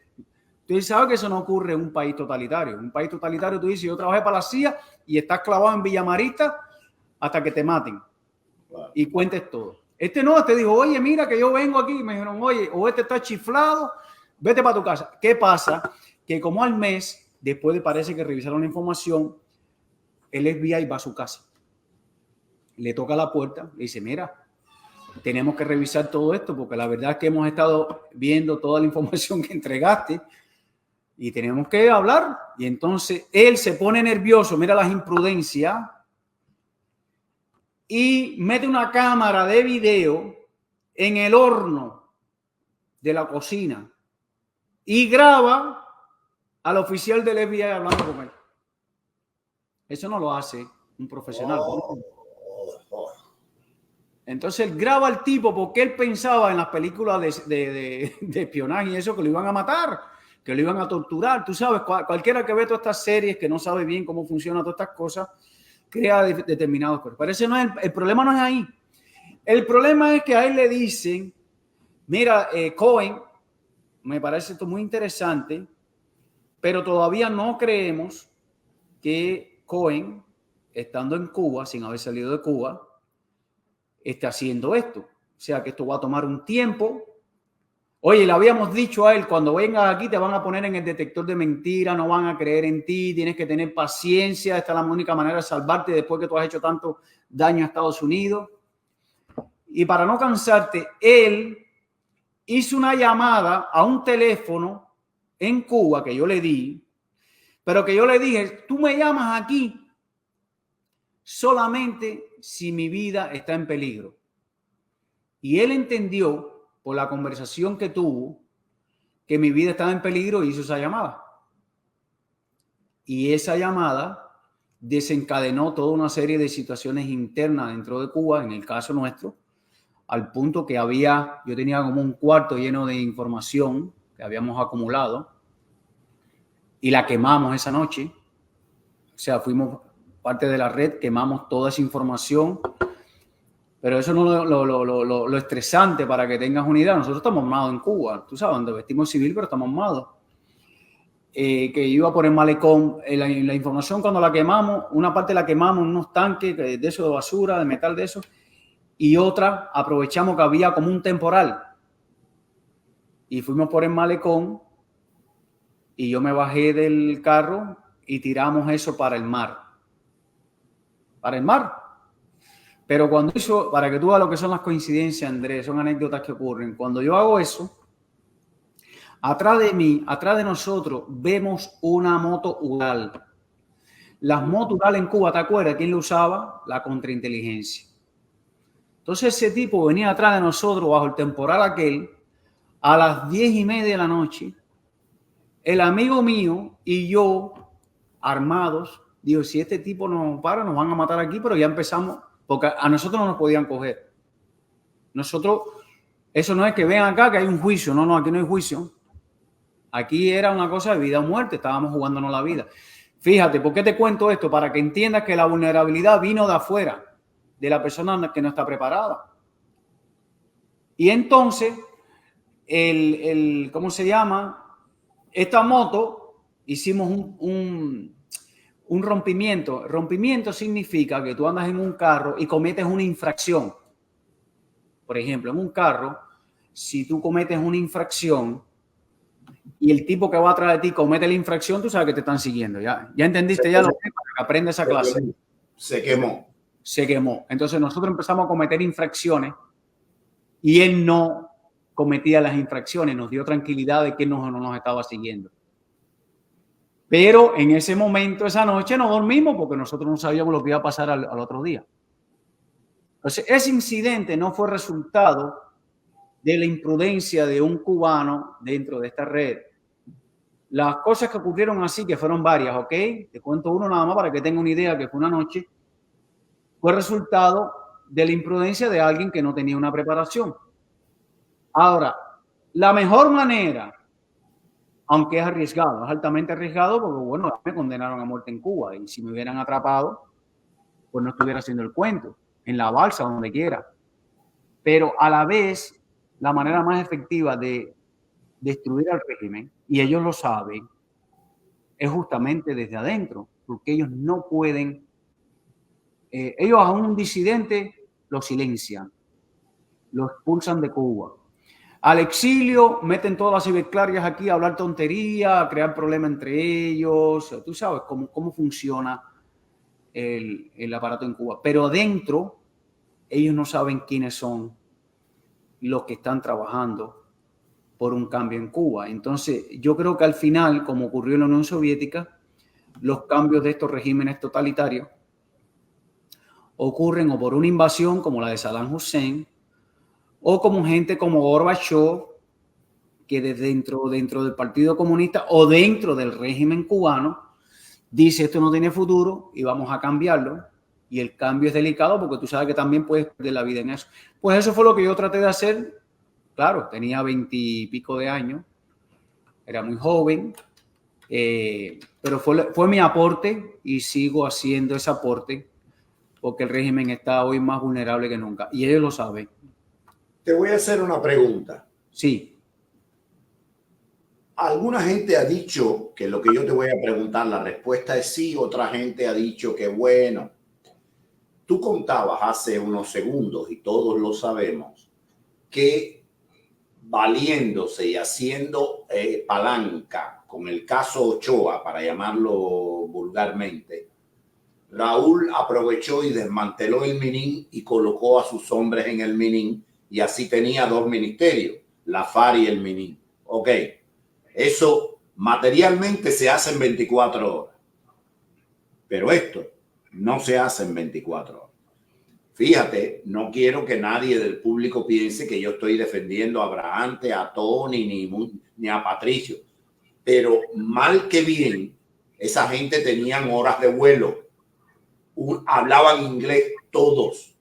Tú sabes que eso no ocurre en un país totalitario. En un país totalitario tú dices, yo trabajé para la CIA y estás clavado en Villamarita hasta que te maten. Claro. Y cuentes todo. Este dijo, oye, mira que yo vengo aquí. Me dijeron, oye, o este está chiflado, vete para tu casa. ¿Qué pasa? Que como al mes, después parece que revisaron la información, el FBI va a su casa. Le toca la puerta, le dice, mira, tenemos que revisar todo esto porque la verdad es que hemos estado viendo toda la información que entregaste y tenemos que hablar. Y entonces él se pone nervioso, mira las imprudencias y mete una cámara de video en el horno de la cocina y graba al oficial del FBI hablando con él. Eso no lo hace un profesional. Entonces él graba al tipo porque él pensaba en las películas de espionaje y eso, que lo iban a matar, que lo iban a torturar. Tú sabes, cualquiera que ve todas estas series que no sabe bien cómo funcionan todas estas cosas, crea determinados cosas. Pero ese no es el problema, no es ahí. El problema es que a él le dicen, mira, Cohen, me parece esto muy interesante, pero todavía no creemos que Cohen, estando en Cuba, sin haber salido de Cuba, esté haciendo esto. O sea, que esto va a tomar un tiempo. Oye, le habíamos dicho a él, cuando vengas aquí te van a poner en el detector de mentiras, no van a creer en ti, tienes que tener paciencia, esta es la única manera de salvarte después que tú has hecho tanto daño a Estados Unidos. Y para no cansarte, él hizo una llamada a un teléfono en Cuba que yo le di, pero que yo le dije, tú me llamas aquí solamente si mi vida está en peligro. Y él entendió por la conversación que tuvo que mi vida estaba en peligro y hizo esa llamada. Y esa llamada desencadenó toda una serie de situaciones internas dentro de Cuba, en el caso nuestro, al punto que yo tenía como un cuarto lleno de información que habíamos acumulado y la quemamos esa noche. O sea, fuimos parte de la red, quemamos toda esa información. Pero eso no es lo estresante para que tengas una idea. Nosotros estamos armados en Cuba, tú sabes, donde vestimos civil, pero estamos armados. Que iba por el malecón, la información cuando la quemamos, una parte la quemamos en unos tanques de eso de basura, de metal de eso, y otra aprovechamos que había como un temporal. Y fuimos por el malecón y yo me bajé del carro y tiramos eso para el mar. Para el mar. Pero cuando eso, para que tú veas lo que son las coincidencias, Andrés, son anécdotas que ocurren. Cuando yo hago eso, atrás de mí, atrás de nosotros, vemos una moto Ural. Las motos Ural en Cuba, ¿te acuerdas quién lo usaba? La contrainteligencia. Entonces ese tipo venía atrás de nosotros bajo el temporal aquel, a las 10:30 de la noche. El amigo mío y yo, armados, digo, si este tipo nos para, nos van a matar aquí, pero ya empezamos, porque a nosotros no nos podían coger. Nosotros, eso no es que vean acá que hay un juicio, no, aquí no hay juicio. Aquí era una cosa de vida o muerte, estábamos jugándonos la vida. Fíjate, ¿por qué te cuento esto? Para que entiendas que la vulnerabilidad vino de afuera, de la persona que no está preparada. Y entonces, ¿cómo se llama? Esta moto, hicimos un rompimiento. Rompimiento significa que tú andas en un carro y cometes una infracción. Por ejemplo, en un carro, si tú cometes una infracción y el tipo que va atrás de ti comete la infracción, tú sabes que te están siguiendo. Ya entendiste ya lo que es para que aprendas esa clase. Se quemó. Se quemó. Entonces nosotros empezamos a cometer infracciones y él no cometía las infracciones. Nos dio tranquilidad de que no nos estaba siguiendo. Pero en ese momento, esa noche, no dormimos porque nosotros no sabíamos lo que iba a pasar al otro día. Entonces, ese incidente no fue resultado de la imprudencia de un cubano dentro de esta red. Las cosas que ocurrieron así, que fueron varias, ¿ok? Te cuento uno nada más para que tenga una idea, que fue una noche, fue resultado de la imprudencia de alguien que no tenía una preparación. Ahora, la mejor manera, aunque es arriesgado, es altamente arriesgado porque, bueno, me condenaron a muerte en Cuba y si me hubieran atrapado, pues no estuviera haciendo el cuento, en la balsa, donde quiera. Pero a la vez, la manera más efectiva de destruir al régimen, y ellos lo saben, es justamente desde adentro, porque ellos no pueden, ellos a un disidente lo silencian, lo expulsan de Cuba. Al exilio meten todas las ciberclarias aquí a hablar tontería, a crear problemas entre ellos. Tú sabes cómo funciona el aparato en Cuba. Pero adentro, ellos no saben quiénes son los que están trabajando por un cambio en Cuba. Entonces, yo creo que al final, como ocurrió en la Unión Soviética, los cambios de estos regímenes totalitarios ocurren o por una invasión como la de Saddam Hussein, o como gente como Gorbachev, que dentro del Partido Comunista o dentro del régimen cubano dice esto no tiene futuro y vamos a cambiarlo. Y el cambio es delicado porque tú sabes que también puedes perder la vida en eso. Pues eso fue lo que yo traté de hacer. Claro, tenía 20 y pico de años, era muy joven, pero fue mi aporte y sigo haciendo ese aporte porque el régimen está hoy más vulnerable que nunca y ellos lo saben. Te voy a hacer una pregunta. Sí. Alguna gente ha dicho que lo que yo te voy a preguntar, la respuesta es sí. Otra gente ha dicho que bueno. Tú contabas hace unos segundos, y todos lo sabemos, que valiéndose y haciendo palanca con el caso Ochoa, para llamarlo vulgarmente, Raúl aprovechó y desmanteló el Minin y colocó a sus hombres en el Minin. Y así tenía dos ministerios, la FARC y el Minin. Ok, eso materialmente se hace en 24 horas. Pero esto no se hace en 24 horas. Fíjate, no quiero que nadie del público piense que yo estoy defendiendo a Abrahante, a Tony, ni a Patricio. Pero mal que bien, esa gente tenían horas de vuelo. hablaban inglés todos.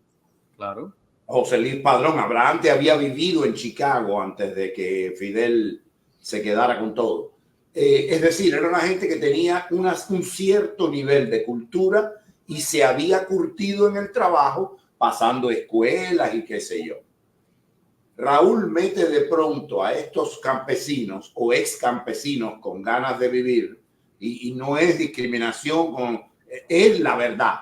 Claro. José Luis Padrón, Abrante había vivido en Chicago antes de que Fidel se quedara con todo. Es decir, era una gente que tenía un cierto nivel de cultura y se había curtido en el trabajo, pasando escuelas y qué sé yo. Raúl mete de pronto a estos campesinos o ex campesinos con ganas de vivir, y no es discriminación, es la verdad.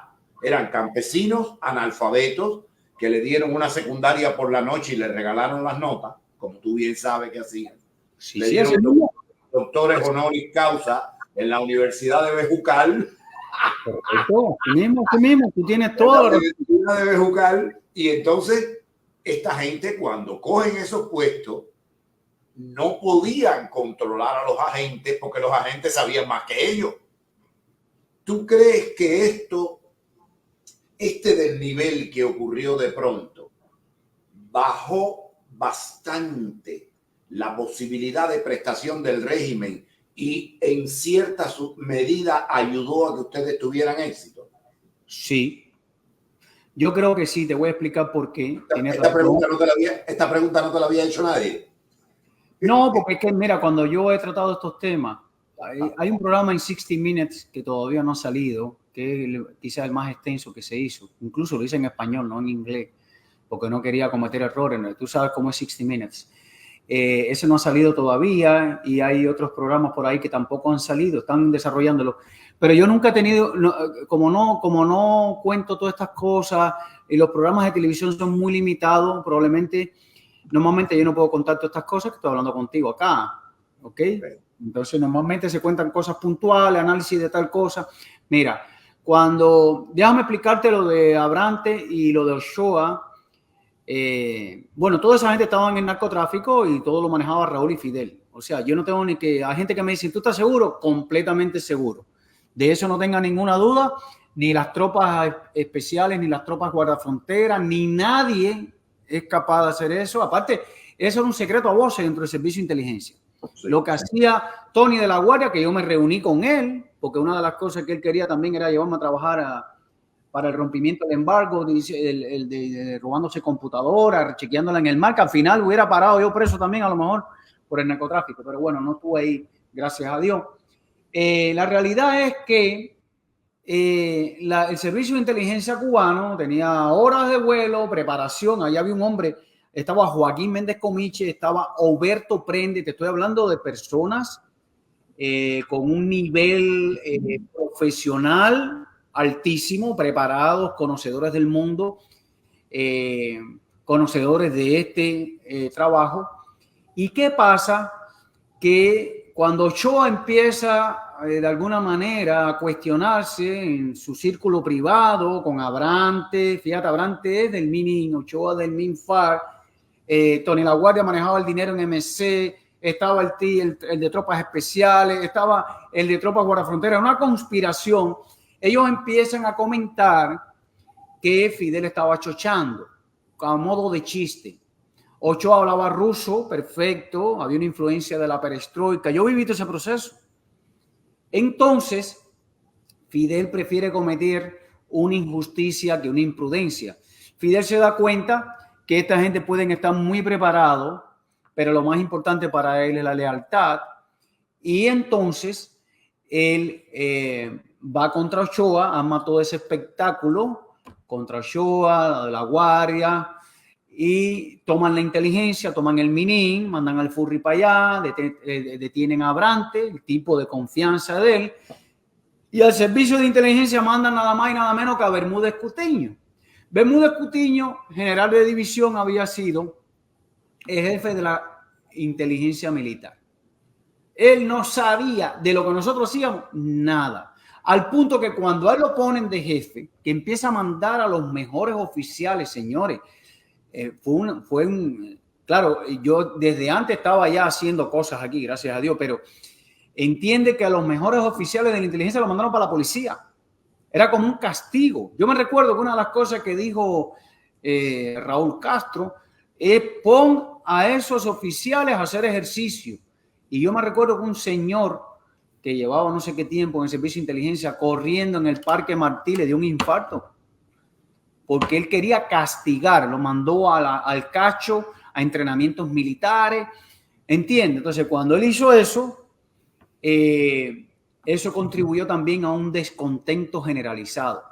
Eran campesinos analfabetos que le dieron una secundaria por la noche y le regalaron las notas, como tú bien sabes que hacían. Sí, le sí, dieron doctores honoris causa en la Universidad de Bejucal. Perfecto. Tú mismo, tú tienes todo. La Universidad de Bejucal. Y entonces esta gente, cuando cogen esos puestos, no podían controlar a los agentes porque los agentes sabían más que ellos. ¿Tú crees que este desnivel que ocurrió de pronto bajó bastante la posibilidad de prestación del régimen y en cierta medida ayudó a que ustedes tuvieran éxito? Sí, yo creo que sí, te voy a explicar por qué. Esta pregunta no te la había hecho nadie. No, porque es que, mira, cuando yo he tratado estos temas, hay un programa en 60 Minutes que todavía no ha salido, que es quizás el más extenso que se hizo. Incluso lo hice en español, no en inglés, porque no quería cometer errores. Tú sabes cómo es 60 Minutes. Ese no ha salido todavía y hay otros programas por ahí que tampoco han salido, están desarrollándolo. Pero yo nunca he tenido, como no cuento todas estas cosas y los programas de televisión son muy limitados, normalmente yo no puedo contar todas estas cosas que estoy hablando contigo acá, ¿ok? Entonces normalmente se cuentan cosas puntuales, análisis de tal cosa. Mira, déjame explicarte lo de Abrante y lo de Ochoa. Bueno, toda esa gente estaba en el narcotráfico y todo lo manejaba Raúl y Fidel. O sea, yo no tengo ni que... Hay gente que me dice, ¿tú estás seguro? Completamente seguro. De eso no tenga ninguna duda. Ni las tropas especiales, ni las tropas guardafronteras, ni nadie es capaz de hacer eso. Aparte, eso era un secreto a voces dentro del servicio de inteligencia. Sí, lo que hacía Tony de la Guardia, que yo me reuní con él, porque una de las cosas que él quería también era llevarme a trabajar para el rompimiento del embargo, de robándose computadoras, chequeándola en el mar, que al final hubiera parado yo preso también a lo mejor por el narcotráfico, pero bueno, no estuve ahí, gracias a Dios. La realidad es que el servicio de inteligencia cubano tenía horas de vuelo, preparación, ahí había un hombre, estaba Joaquín Méndez Comiche, estaba Oberto Prende, te estoy hablando de personas con un nivel profesional altísimo, preparados, conocedores del mundo, conocedores de este trabajo. ¿Y qué pasa? Que cuando Ochoa empieza de alguna manera a cuestionarse en su círculo privado con Abrante, fíjate, Abrante es del MININ, Ochoa del MINFAR, Tony La Guardia manejaba el dinero en MC, estaba el de tropas especiales, estaba el de tropas guardafronteras, una conspiración. Ellos empiezan a comentar que Fidel estaba chochando a modo de chiste. Ochoa hablaba ruso, perfecto, había una influencia de la perestroika. Yo viví todo ese proceso. Entonces, Fidel prefiere cometer una injusticia que una imprudencia. Fidel se da cuenta que esta gente pueden estar muy preparados, pero lo más importante para él es la lealtad. Y entonces, él va contra Ochoa, arma todo ese espectáculo contra Ochoa, La Guardia, y toman la inteligencia, toman el MININ, mandan al Furry para allá, detienen a Abrante, el tipo de confianza de él, y al servicio de inteligencia mandan nada más y nada menos que a Bermúdez Cutiño. Bermúdez Cutiño, general de división, había sido el jefe de la inteligencia militar. Él no sabía de lo que nosotros hacíamos nada. Al punto que cuando a él lo ponen de jefe, que empieza a mandar a los mejores oficiales, señores, claro, yo desde antes estaba ya haciendo cosas aquí, gracias a Dios, pero entiende que a los mejores oficiales de la inteligencia los mandaron para la policía. Era como un castigo. Yo me recuerdo que una de las cosas que dijo Raúl Castro es: pon a esos oficiales a hacer ejercicio. Y yo me recuerdo que un señor que llevaba no sé qué tiempo en el servicio de inteligencia corriendo en el Parque Martí, le dio un infarto. Porque él quería castigar, lo mandó al cacho, a entrenamientos militares. ¿Entiendes? Entonces, cuando él hizo eso, eso contribuyó también a un descontento generalizado.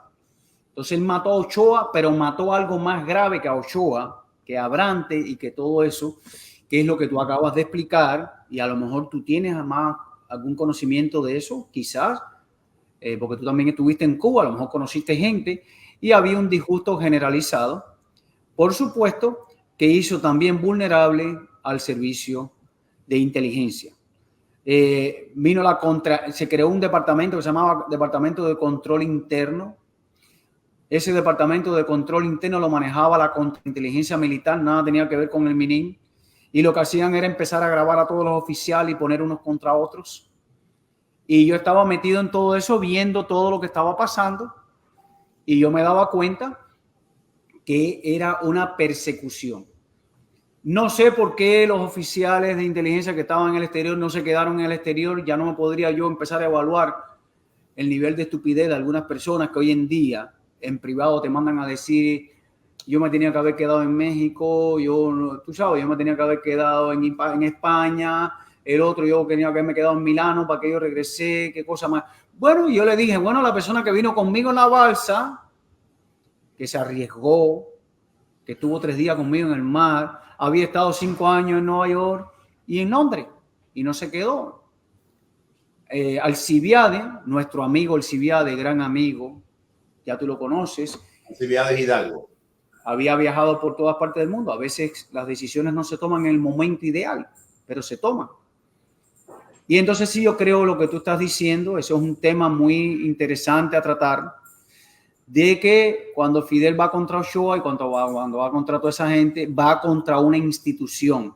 Entonces, él mató a Ochoa, pero mató algo más grave que a Ochoa, que a Brante y que todo eso, que es lo que tú acabas de explicar, y a lo mejor tú tienes más algún conocimiento de eso, quizás, porque tú también estuviste en Cuba, a lo mejor conociste gente, y había un disgusto generalizado, por supuesto, que hizo también vulnerable al servicio de inteligencia. Se creó un departamento que se llamaba Departamento de Control Interno. Ese departamento de control interno lo manejaba la contrainteligencia militar, nada tenía que ver con el MININ. Y lo que hacían era empezar a grabar a todos los oficiales y poner unos contra otros. Y yo estaba metido en todo eso, viendo todo lo que estaba pasando. Y yo me daba cuenta que era una persecución. No sé por qué los oficiales de inteligencia que estaban en el exterior no se quedaron en el exterior. Ya no me podría yo empezar a evaluar el nivel de estupidez de algunas personas que hoy en día en privado te mandan a decir: yo me tenía que haber quedado en México, tú sabes, yo me tenía que haber quedado en España, el otro yo tenía que haberme quedado en Milano para que yo regresé, qué cosa más. Bueno, yo le dije, bueno, la persona que vino conmigo en la balsa, que se arriesgó, que estuvo 3 días conmigo en el mar, había estado 5 años en Nueva York y en Londres y no se quedó. Alcibiade, nuestro amigo Alcibiade, gran amigo, ya tú lo conoces. Alcibiade Hidalgo. Había viajado por todas partes del mundo. A veces las decisiones no se toman en el momento ideal, pero se toman. Y entonces sí, yo creo lo que tú estás diciendo, eso es un tema muy interesante a tratar, de que cuando Fidel va contra Ochoa y cuando va contra toda esa gente, va contra una institución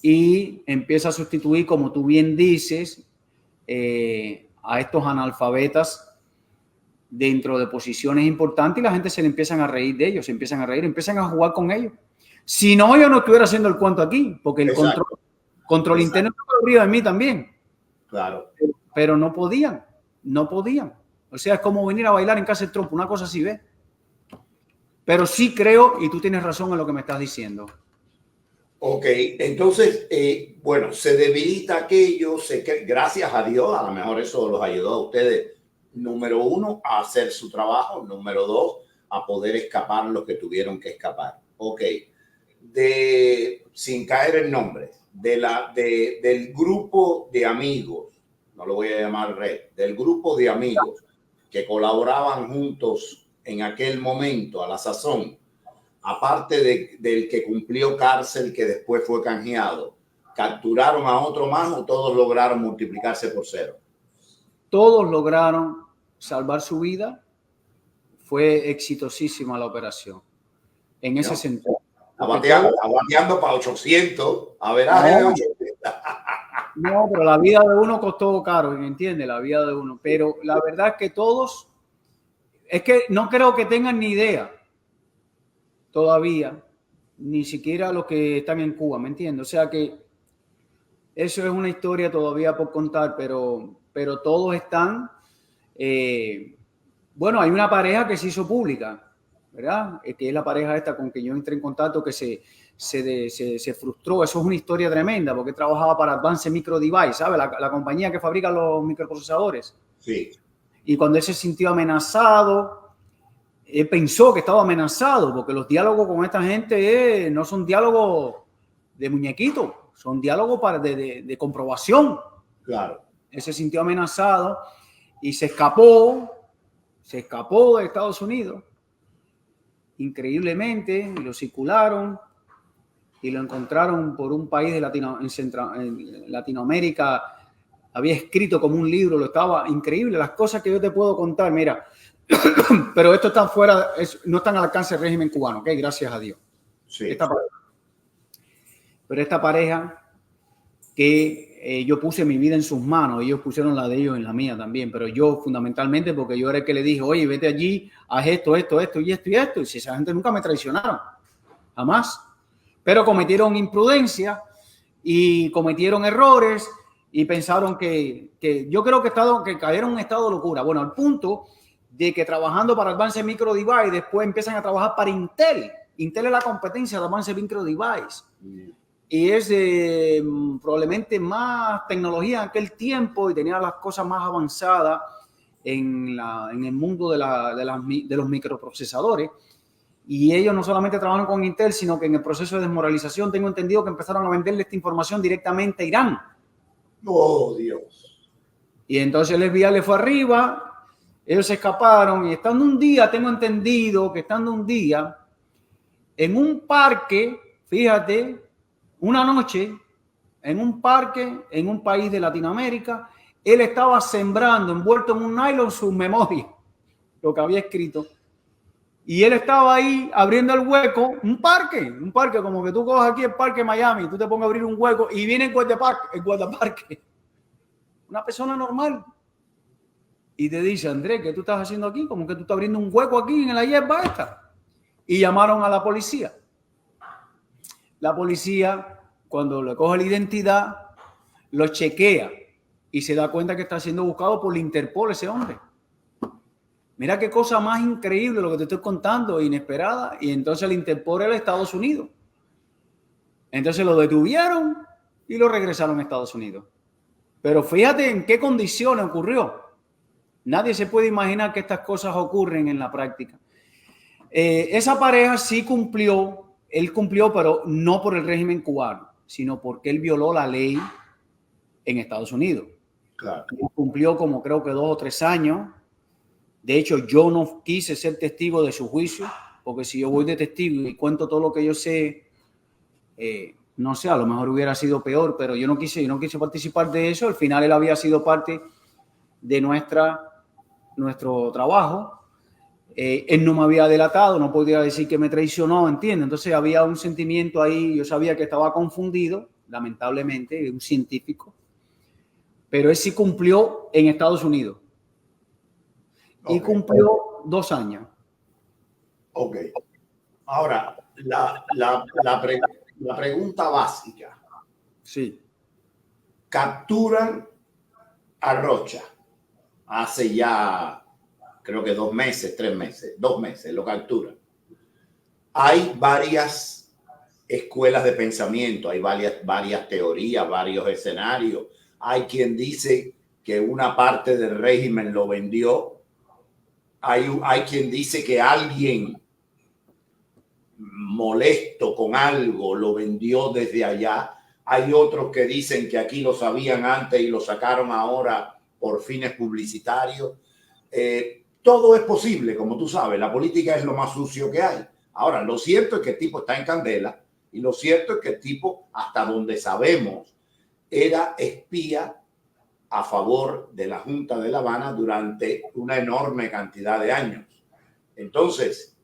y empieza a sustituir, como tú bien dices, a estos analfabetas dentro de posiciones importantes, y la gente se le empiezan a reír de ellos, se empiezan a reír, empiezan a jugar con ellos. Si no, yo no estuviera haciendo el cuento aquí, porque el control interno estaba arriba de mí también. Claro. Pero no podían. O sea, es como venir a bailar en casa de Trump, una cosa así, ¿ves? Pero sí creo, y tú tienes razón en lo que me estás diciendo. Ok, entonces, bueno, se debilita aquello, gracias a Dios, a lo mejor eso los ayudó a ustedes, número 1, a hacer su trabajo, número 2, a poder escapar los que tuvieron que escapar. Ok, sin caer en nombres, del grupo de amigos, no lo voy a llamar red, del grupo de amigos que colaboraban juntos en aquel momento, a la sazón, aparte del que cumplió cárcel, que después fue canjeado, ¿capturaron a otro más o todos lograron multiplicarse por 0? Todos lograron salvar su vida. Fue exitosísima la operación. En ese sentido. Abateando para 800. A ver, no, pero la vida de uno costó caro, ¿me entiendes? La vida de uno. Pero la verdad es que todos, es que no creo que tengan ni idea todavía, ni siquiera los que están en Cuba, ¿me entiendes? O sea que eso es una historia todavía por contar, pero todos están. Bueno, hay una pareja que se hizo pública, ¿verdad? Que es la pareja esta con que yo entré en contacto, que se frustró. Eso es una historia tremenda, porque trabajaba para Advanced Micro Device, ¿sabes? La compañía que fabrica los microprocesadores. Sí. Y cuando él se sintió amenazado, él pensó que estaba amenazado, porque los diálogos con esta gente no son diálogos de muñequito, son diálogos de comprobación. Claro. Él se sintió amenazado y se escapó de Estados Unidos, increíblemente, y lo circularon y lo encontraron por un país de en Latinoamérica. Había escrito como un libro, increíble, las cosas que yo te puedo contar, mira. Pero esto está fuera, no están al alcance del régimen cubano, ¿ok? Gracias a Dios. Sí. Pero esta pareja que yo puse mi vida en sus manos, ellos pusieron la de ellos en la mía también, pero yo fundamentalmente porque yo era el que le dije, oye, vete allí, haz esto y si esa gente nunca me traicionaron, jamás. Pero cometieron imprudencia y cometieron errores y pensaron que yo creo que cayeron en un estado de locura. Bueno, al punto de que trabajando para Advanced Micro Device, después empiezan a trabajar para Intel. Intel es la competencia de Advanced Micro Device. Y es probablemente más tecnología en aquel tiempo y tenía las cosas más avanzadas en el mundo de los microprocesadores. Y ellos no solamente trabajan con Intel, sino que en el proceso de desmoralización tengo entendido que empezaron a venderle esta información directamente a Irán. ¡Oh, Dios! Y entonces el FBI le fue arriba, ellos se escaparon y estando un día, tengo entendido que estando un día en un parque, fíjate, una noche, en un parque, en un país de Latinoamérica, él estaba sembrando, envuelto en un nylon, sus memorias, lo que había escrito. Y él estaba ahí abriendo el hueco, un parque como que tú coges aquí el parque Miami, tú te pongas a abrir un hueco y viene el guardaparque, una persona normal. Y te dice, Andrés, ¿qué tú estás haciendo aquí? Como que tú estás abriendo un hueco aquí en la hierba esta. Y llamaron a la policía. La policía, cuando le coge la identidad, lo chequea y se da cuenta que está siendo buscado por la Interpol ese hombre. Mira qué cosa más increíble lo que te estoy contando, inesperada. Y entonces la Interpol era de Estados Unidos. Entonces lo detuvieron y lo regresaron a Estados Unidos. Pero fíjate en qué condiciones ocurrió. Nadie se puede imaginar que estas cosas ocurren en la práctica. Esa pareja sí cumplió, él cumplió, pero no por el régimen cubano, sino porque él violó la ley en Estados Unidos. Claro. Él cumplió como creo que 2 o 3 años. De hecho, yo no quise ser testigo de su juicio, porque si yo voy de testigo y cuento todo lo que yo sé, no sé, a lo mejor hubiera sido peor, pero yo no quise participar de eso. Al final él había sido parte de nuestro trabajo. Él no me había delatado, no podía decir que me traicionó, ¿entiendes? Entonces había un sentimiento ahí, yo sabía que estaba confundido, lamentablemente, un científico, pero él sí cumplió en Estados Unidos. Y cumplió 2 años. Ok. Ahora, la pregunta básica. Sí. Capturan a Rocha hace ya, creo que 2 meses, 3 meses, 2 meses, lo capturan. Hay varias escuelas de pensamiento, hay varias teorías, varios escenarios. Hay quien dice que una parte del régimen lo vendió. Hay quien dice que alguien molesto con algo lo vendió desde allá. Hay otros que dicen que aquí lo sabían antes y lo sacaron ahora por fines publicitarios. Todo es posible, como tú sabes. La política es lo más sucio que hay. Ahora, lo cierto es que el tipo está en candela y lo cierto es que el tipo, hasta donde sabemos, era espía a favor de la Junta de La Habana durante una enorme cantidad de años. Entonces,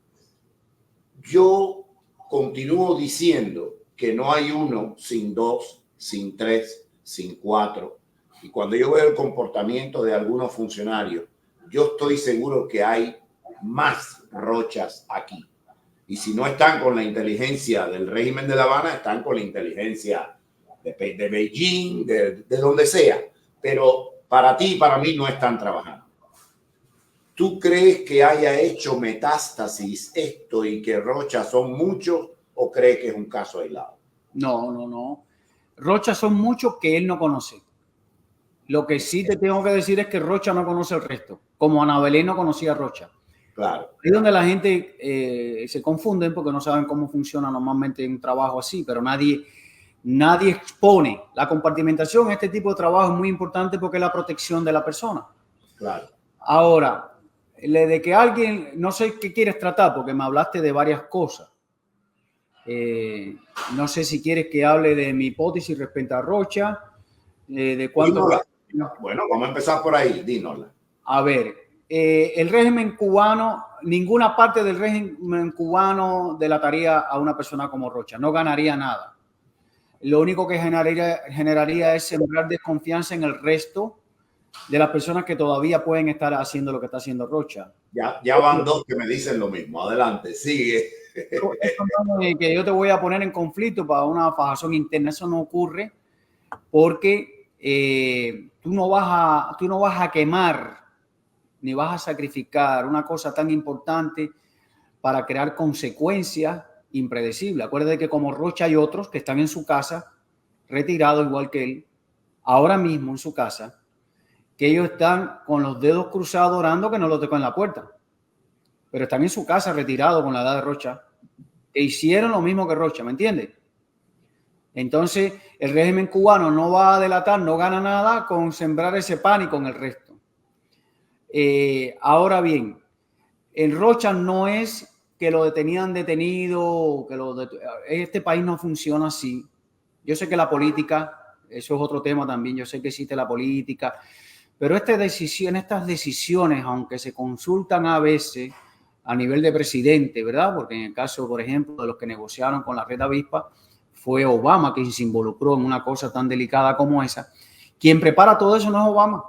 yo continúo diciendo que no hay 1 sin 2, sin 3, sin 4. Y cuando yo veo el comportamiento de algunos funcionarios, yo estoy seguro que hay más Rochas aquí. Y si no están con la inteligencia del régimen de La Habana, están con la inteligencia de Beijing, de donde sea. Pero para ti y para mí no están trabajando. ¿Tú crees que haya hecho metástasis esto y que Rocha son muchos o crees que es un caso aislado? No. Rocha son muchos que él no conoce. Lo que sí te tengo que decir es que Rocha no conoce el resto, como Ana Belén no conocía a Rocha. Claro. Ahí es donde la gente se confunde porque no saben cómo funciona normalmente un trabajo así, pero nadie expone. La compartimentación en este tipo de trabajo es muy importante porque es la protección de la persona. Claro. Ahora, de que alguien, no sé qué quieres tratar, porque me hablaste de varias cosas. No sé si quieres que hable de mi hipótesis respecto a Rocha, de cuándo... Bueno, vamos a empezar por ahí, dínosla. A ver, el régimen cubano, ninguna parte del régimen cubano delataría a una persona como Rocha, no ganaría nada. Lo único que generaría es sembrar desconfianza en el resto de las personas que todavía pueden estar haciendo lo que está haciendo Rocha. Ya van 2 que me dicen lo mismo. Adelante, sigue. Que yo te voy a poner en conflicto para una fajación interna. Eso no ocurre porque tú no vas a quemar ni vas a sacrificar una cosa tan importante para crear consecuencias impredecibles. Acuérdate que como Rocha hay otros que están en su casa, retirados igual que él, ahora mismo en su casa, que ellos están con los dedos cruzados orando que no lo toquen la puerta. Pero están en su casa retirados con la edad de Rocha, que hicieron lo mismo que Rocha, ¿me entiendes? Entonces, el régimen cubano no va a delatar, no gana nada con sembrar ese pánico en el resto. Ahora bien, el Rocha no es que lo detenían detenido, este país no funciona así. Yo sé que la política, eso es otro tema también, yo sé que existe la política, pero estas decisiones, aunque se consultan a veces a nivel de presidente, ¿verdad? Porque en el caso, por ejemplo, de los que negociaron con la Red Avispa, fue Obama quien se involucró en una cosa tan delicada como esa. Quien prepara todo eso no es Obama,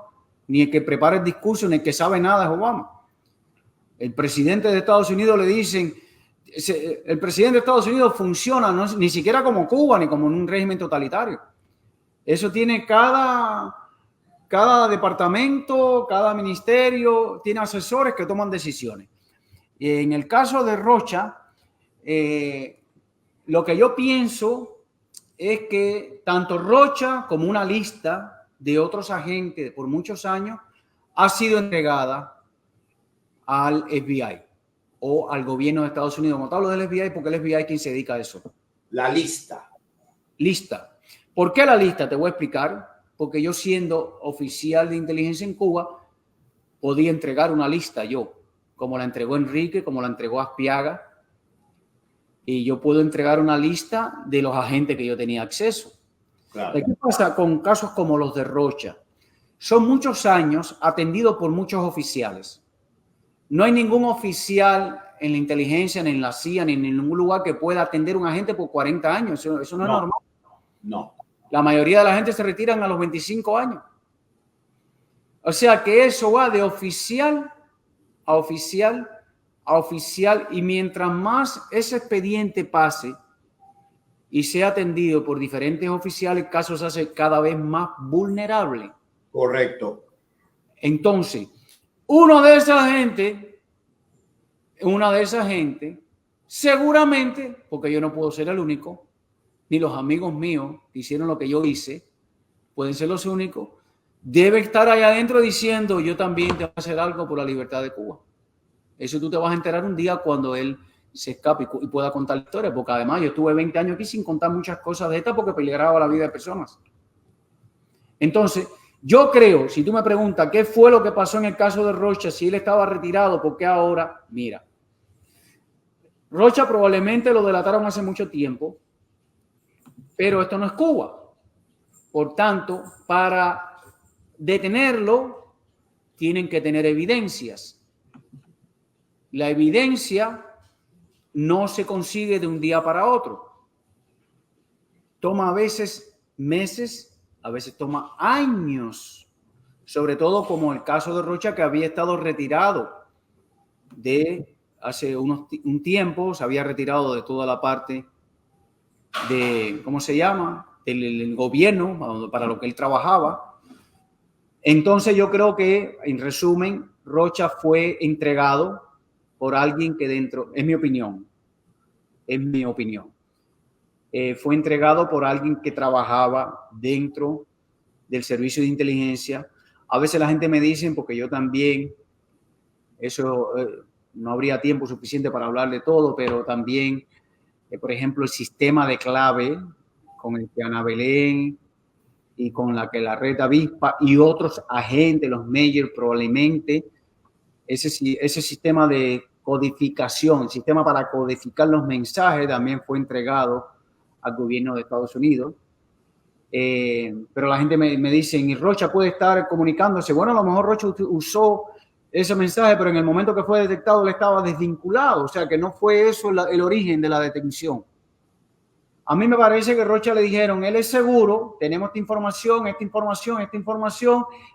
ni el que prepara el discurso, ni el que sabe nada es Obama. El presidente de Estados Unidos le dicen, el presidente de Estados Unidos funciona ni siquiera como Cuba, ni como en un régimen totalitario. Eso tiene cada departamento, cada ministerio, tiene asesores que toman decisiones. En el caso de Rocha, lo que yo pienso es que tanto Rocha como una lista de otros agentes por muchos años ha sido entregada al FBI o al gobierno de Estados Unidos. Como te hablo del FBI, porque el FBI es quien se dedica a eso. La lista. Lista. ¿Por qué la lista? Te voy a explicar. Porque yo, siendo oficial de inteligencia en Cuba, podía entregar una lista yo, como la entregó Enrique, como la entregó Aspiaga, y yo puedo entregar una lista de los agentes que yo tenía acceso. Claro. ¿Qué pasa con casos como los de Rocha? Son muchos años atendidos por muchos oficiales. No hay ningún oficial en la inteligencia, ni en la CIA, ni en ningún lugar que pueda atender a un agente por 40 años. Eso no es normal. No. La mayoría de la gente se retiran a los 25 años. O sea que eso va de oficial a oficial a oficial, y mientras más ese expediente pase y sea atendido por diferentes oficiales, el caso se hace cada vez más vulnerable. Correcto. Entonces, una de esas gente, seguramente, porque yo no puedo ser el único, ni los amigos míos que hicieron lo que yo hice, pueden ser los únicos, debe estar allá adentro diciendo, yo también tengo que hacer algo por la libertad de Cuba. Eso tú te vas a enterar un día cuando él se escape y pueda contar la historia, porque además yo estuve 20 años aquí sin contar muchas cosas de estas porque peligraba la vida de personas. Entonces, yo creo, si tú me preguntas qué fue lo que pasó en el caso de Rocha, si él estaba retirado, ¿por qué ahora? Mira, Rocha probablemente lo delataron hace mucho tiempo, pero esto no es Cuba. Por tanto, para detenerlo, tienen que tener evidencias. La evidencia no se consigue de un día para otro. Toma a veces meses, a veces toma años. Sobre todo como el caso de Rocha, que había estado retirado de hace un tiempo, se había retirado de toda la parte de, ¿cómo se llama?, del gobierno para lo que él trabajaba. Entonces yo creo que, en resumen, Rocha fue entregado por alguien que dentro, es mi opinión, fue entregado por alguien que trabajaba dentro del servicio de inteligencia. A veces la gente me dice, porque yo también, eso no habría tiempo suficiente para hablar de todo, pero también, por ejemplo, el sistema de clave con el que Ana Belén y con la que la Red Avispa y otros agentes, los Meyer, probablemente, ese sistema de codificación, el sistema para codificar los mensajes también fue entregado al gobierno de Estados Unidos. Pero la gente me dice, ¿y Rocha puede estar comunicándose? Bueno, a lo mejor Rocha usó ese mensaje, pero en el momento que fue detectado él estaba desvinculado, o sea que no fue eso el origen de la detención. A mí me parece que Rocha le dijeron, él es seguro, tenemos esta información,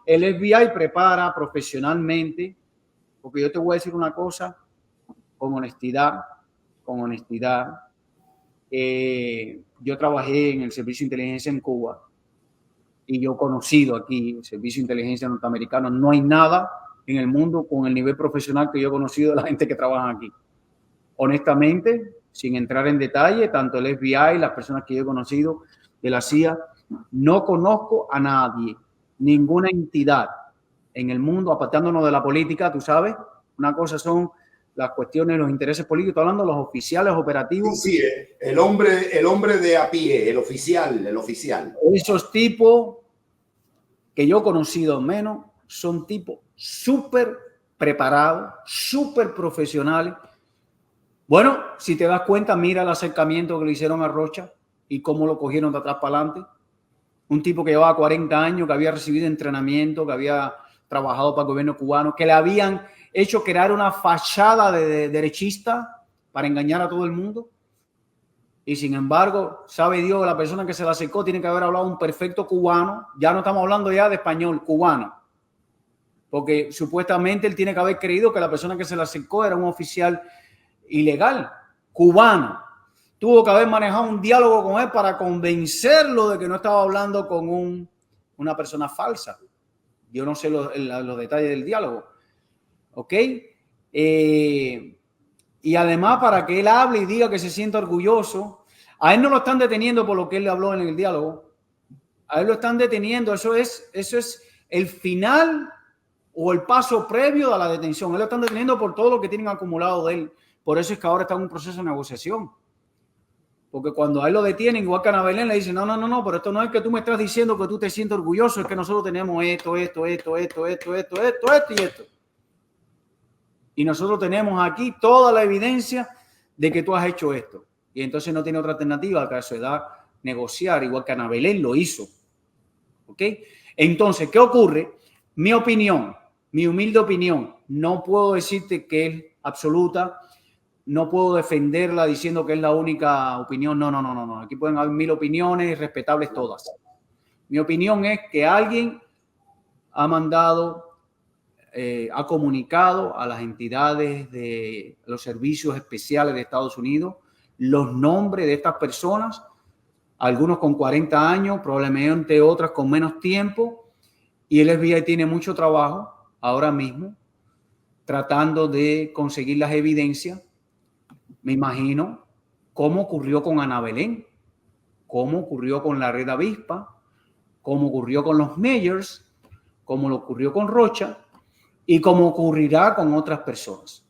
el FBI prepara profesionalmente, porque yo te voy a decir una cosa, con honestidad, yo trabajé en el servicio de inteligencia en Cuba y yo conocido aquí, el Servicio de Inteligencia norteamericano, no hay nada en el mundo con el nivel profesional que yo he conocido de la gente que trabaja aquí. Honestamente, sin entrar en detalle, tanto el FBI, las personas que yo he conocido de la CIA, no conozco a nadie, ninguna entidad en el mundo, apartándonos de la política, tú sabes, una cosa son las cuestiones, los intereses políticos, estoy hablando de los oficiales operativos. Sí, el hombre de a pie, el oficial. Esos tipos que yo he conocido menos son tipos súper preparados, súper profesionales. Bueno, si te das cuenta, mira el acercamiento que le hicieron a Rocha y cómo lo cogieron de atrás para adelante. Un tipo que llevaba 40 años, que había recibido entrenamiento, que había trabajado para el gobierno cubano, que le habían hecho crear una fachada de derechista para engañar a todo el mundo. Y sin embargo, sabe Dios, la persona que se le acercó tiene que haber hablado un perfecto cubano. Ya no estamos hablando ya de español, cubano. Porque supuestamente él tiene que haber creído que la persona que se le acercó era un oficial ilegal, cubano. Tuvo que haber manejado un diálogo con él para convencerlo de que no estaba hablando con una persona falsa. Yo no sé los detalles del diálogo. ¿Ok? Y además para que él hable y diga que se sienta orgulloso. A él no lo están deteniendo por lo que él le habló en el diálogo. A él lo están deteniendo. Eso es el final o el paso previo a la detención. Él lo están deteniendo por todo lo que tienen acumulado de él. Por eso es que ahora está en un proceso de negociación. Porque cuando a él lo detienen, igual que a Ana Belén, le dicen, no, pero esto no es que tú me estás diciendo que tú te sientes orgulloso, es que nosotros tenemos esto y esto. Y nosotros tenemos aquí toda la evidencia de que tú has hecho esto. Y entonces no tiene otra alternativa que a su edad negociar, igual que Ana Belén lo hizo. ¿Ok? Entonces, ¿qué ocurre? Mi opinión, mi humilde opinión, no puedo decirte que es absoluta. No puedo defenderla diciendo que es la única opinión. No. Aquí pueden haber 1000 opiniones, respetables todas. Mi opinión es que alguien ha mandado, ha comunicado a las entidades de los servicios especiales de Estados Unidos los nombres de estas personas, algunos con 40 años, probablemente otras con menos tiempo, y el FBI tiene mucho trabajo ahora mismo tratando de conseguir las evidencias. Me imagino cómo ocurrió con Ana Belén, cómo ocurrió con la Red Avispa, cómo ocurrió con los Meyers, cómo lo ocurrió con Rocha y cómo ocurrirá con otras personas.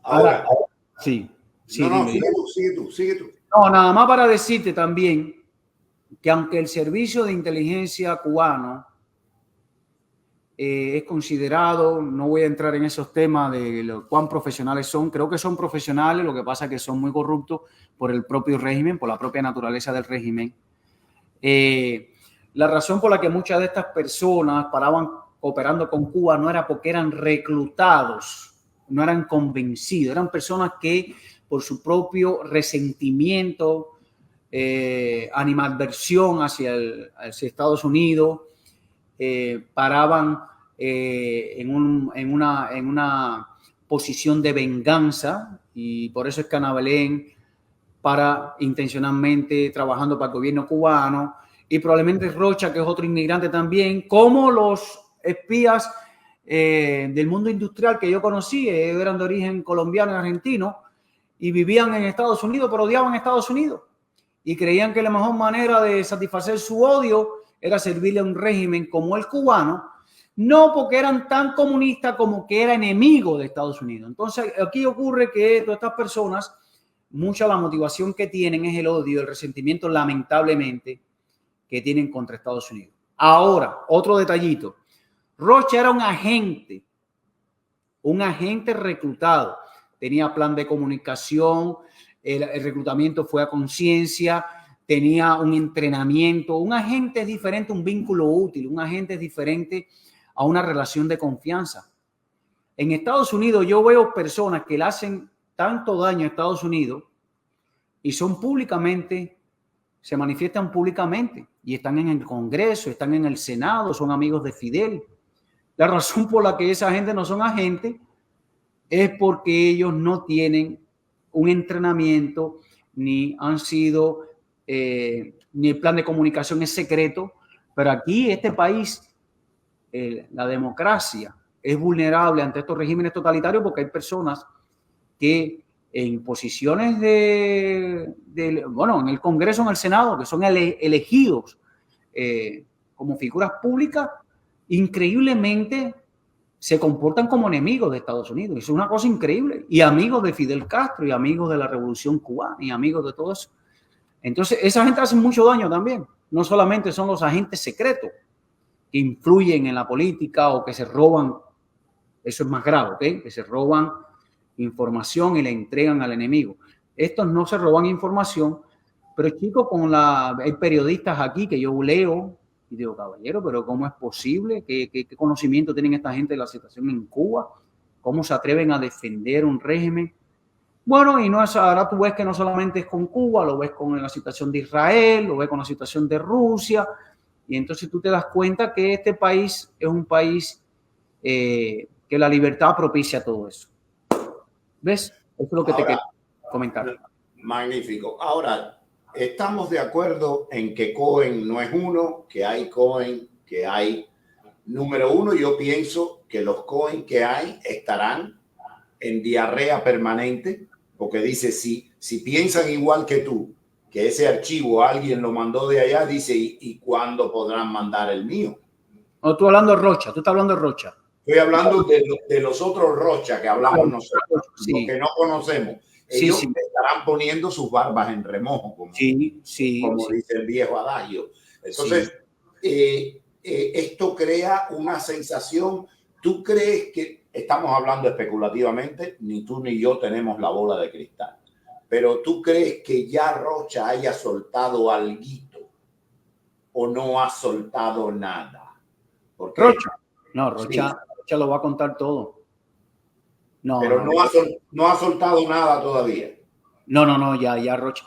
Ahora sí. No, sigue tú. No, nada más para decirte también que aunque el servicio de inteligencia cubano es considerado, no voy a entrar en esos temas de lo cuán profesionales son, creo que son profesionales, lo que pasa es que son muy corruptos por el propio régimen, por la propia naturaleza del régimen. La razón por la que muchas de estas personas paraban operando con Cuba no era porque eran reclutados, no eran convencidos, eran personas que por su propio resentimiento, animadversión hacia Estados Unidos, paraban en una posición de venganza, y por eso es que Ana Belén para intencionalmente trabajando para el gobierno cubano, y probablemente Rocha, que es otro inmigrante también, como los espías del mundo industrial que yo conocí, eran de origen colombiano y argentino, y vivían en Estados Unidos, pero odiaban a Estados Unidos, y creían que la mejor manera de satisfacer su odio era servirle a un régimen como el cubano, no porque eran tan comunistas como que era enemigo de Estados Unidos. Entonces, aquí ocurre que todas estas personas, mucha la motivación que tienen es el odio, el resentimiento, lamentablemente, que tienen contra Estados Unidos. Ahora, otro detallito. Rocha era un agente reclutado. Tenía plan de comunicación, el reclutamiento fue a conciencia, tenía un entrenamiento. Un agente es diferente a un vínculo útil, un agente es diferente a una relación de confianza. En Estados Unidos yo veo personas que le hacen tanto daño a Estados Unidos y son públicamente, se manifiestan públicamente y están en el Congreso, están en el Senado, son amigos de Fidel. La razón por la que esa gente no son agentes es porque ellos no tienen un entrenamiento, ni han sido, ni el plan de comunicación es secreto, Pero aquí, este país, la democracia es vulnerable ante estos regímenes totalitarios porque hay personas que en posiciones bueno, en el Congreso, en el Senado, que son elegidos como figuras públicas, increíblemente se comportan como enemigos de Estados Unidos. Eso es una cosa increíble. Y amigos de Fidel Castro, y amigos de la Revolución Cubana, y amigos de todo eso. Entonces, esa gente hace mucho daño también. No solamente son los agentes secretos que influyen en la política o que se roban, eso es más grave, ¿ok? Que se roban información y la entregan al enemigo. Estos no se roban información, pero chicos, hay periodistas aquí que yo leo y digo, caballero, pero ¿cómo es posible? ¿Qué conocimiento tienen esta gente de la situación en Cuba? ¿Cómo se atreven a defender un régimen? Bueno, y no es, ahora tú ves que no solamente es con Cuba, lo ves con la situación de Israel, lo ves con la situación de Rusia, y entonces tú te das cuenta que este país es un país que la libertad propicia todo eso. ¿Ves? Eso es lo que te quería comentar. Magnífico. Ahora, estamos de acuerdo en que Cohen no es uno, que hay Cohen, que hay número uno. Yo pienso que los Cohen que hay estarán en diarrea permanente, porque dice, si piensan igual que tú, que ese archivo alguien lo mandó de allá, dice, ¿y cuándo podrán mandar el mío? No, tú hablando de Rocha, tú estás hablando de Rocha. Estoy hablando de los otros Rocha que hablamos nosotros, sí, los que no conocemos. Ellos estarán poniendo sus barbas en remojo, como dice el viejo adagio. Entonces, esto crea una sensación. ¿Tú crees que, estamos hablando especulativamente, ni tú ni yo tenemos la bola de cristal, pero tú crees que ya Rocha haya soltado alguito o no ha soltado nada? Porque Rocha. No, Rocha lo va a contar todo. No, pero no ha soltado nada todavía. No, ya Rocha.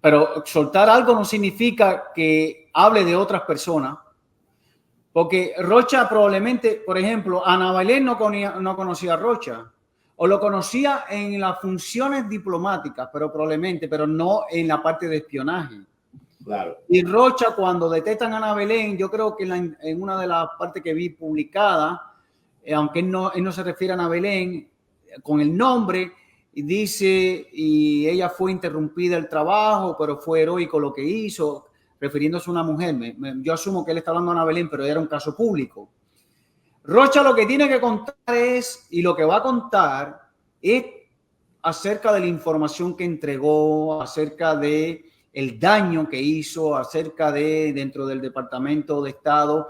Pero soltar algo no significa que hable de otras personas. Porque Rocha probablemente, por ejemplo, Ana Belén no conocía a Rocha. O lo conocía en las funciones diplomáticas, pero no en la parte de espionaje. Claro. Y Rocha, cuando detectan a Ana Belén, yo creo que en una de las partes que vi publicada, aunque él no se refiere a Ana Belén con el nombre, y dice, y ella fue interrumpida el trabajo, pero fue heroico lo que hizo, refiriéndose a una mujer. Yo asumo que él está hablando de Ana Belén, pero era un caso público. Rocha lo que tiene que contar y lo que va a contar es acerca de la información que entregó, acerca de el daño que hizo, acerca de dentro del Departamento de Estado,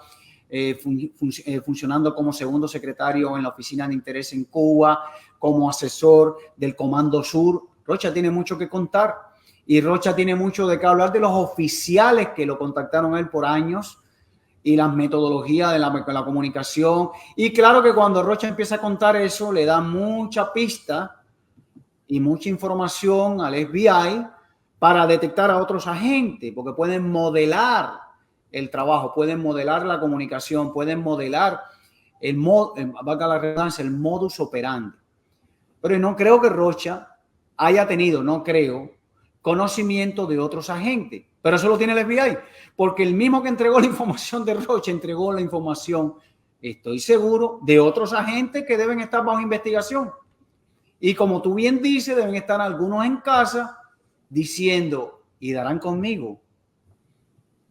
funcionando como segundo secretario en la Oficina de Interés en Cuba, como asesor del Comando Sur. Rocha tiene mucho que contar y Rocha tiene mucho de qué hablar de los oficiales que lo contactaron a él por años y las metodologías de la comunicación. Y claro que cuando Rocha empieza a contar eso, le da mucha pista y mucha información al FBI para detectar a otros agentes, porque pueden modelar el trabajo, pueden modelar la comunicación, pueden modelar valga la redundancia, el modus operandi. Pero no creo que Rocha haya tenido, conocimiento de otros agentes. Pero eso lo tiene el FBI, porque el mismo que entregó la información de Rocha entregó la información, estoy seguro, de otros agentes que deben estar bajo investigación. Y como tú bien dices, deben estar algunos en casa diciendo, y darán conmigo.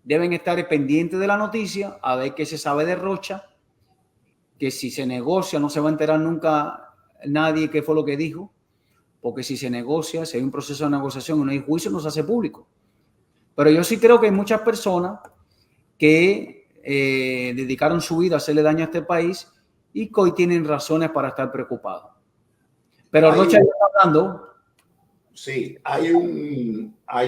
Deben estar pendientes de la noticia, a ver qué se sabe de Rocha, que si se negocia no se va a enterar nunca nadie qué fue lo que dijo, porque si se negocia, si hay un proceso de negociación y no hay juicio, no se hace público. Pero yo sí creo que hay muchas personas que dedicaron su vida a hacerle daño a este país y que hoy tienen razones para estar preocupados. Pero Rocha está hablando. Sí, hay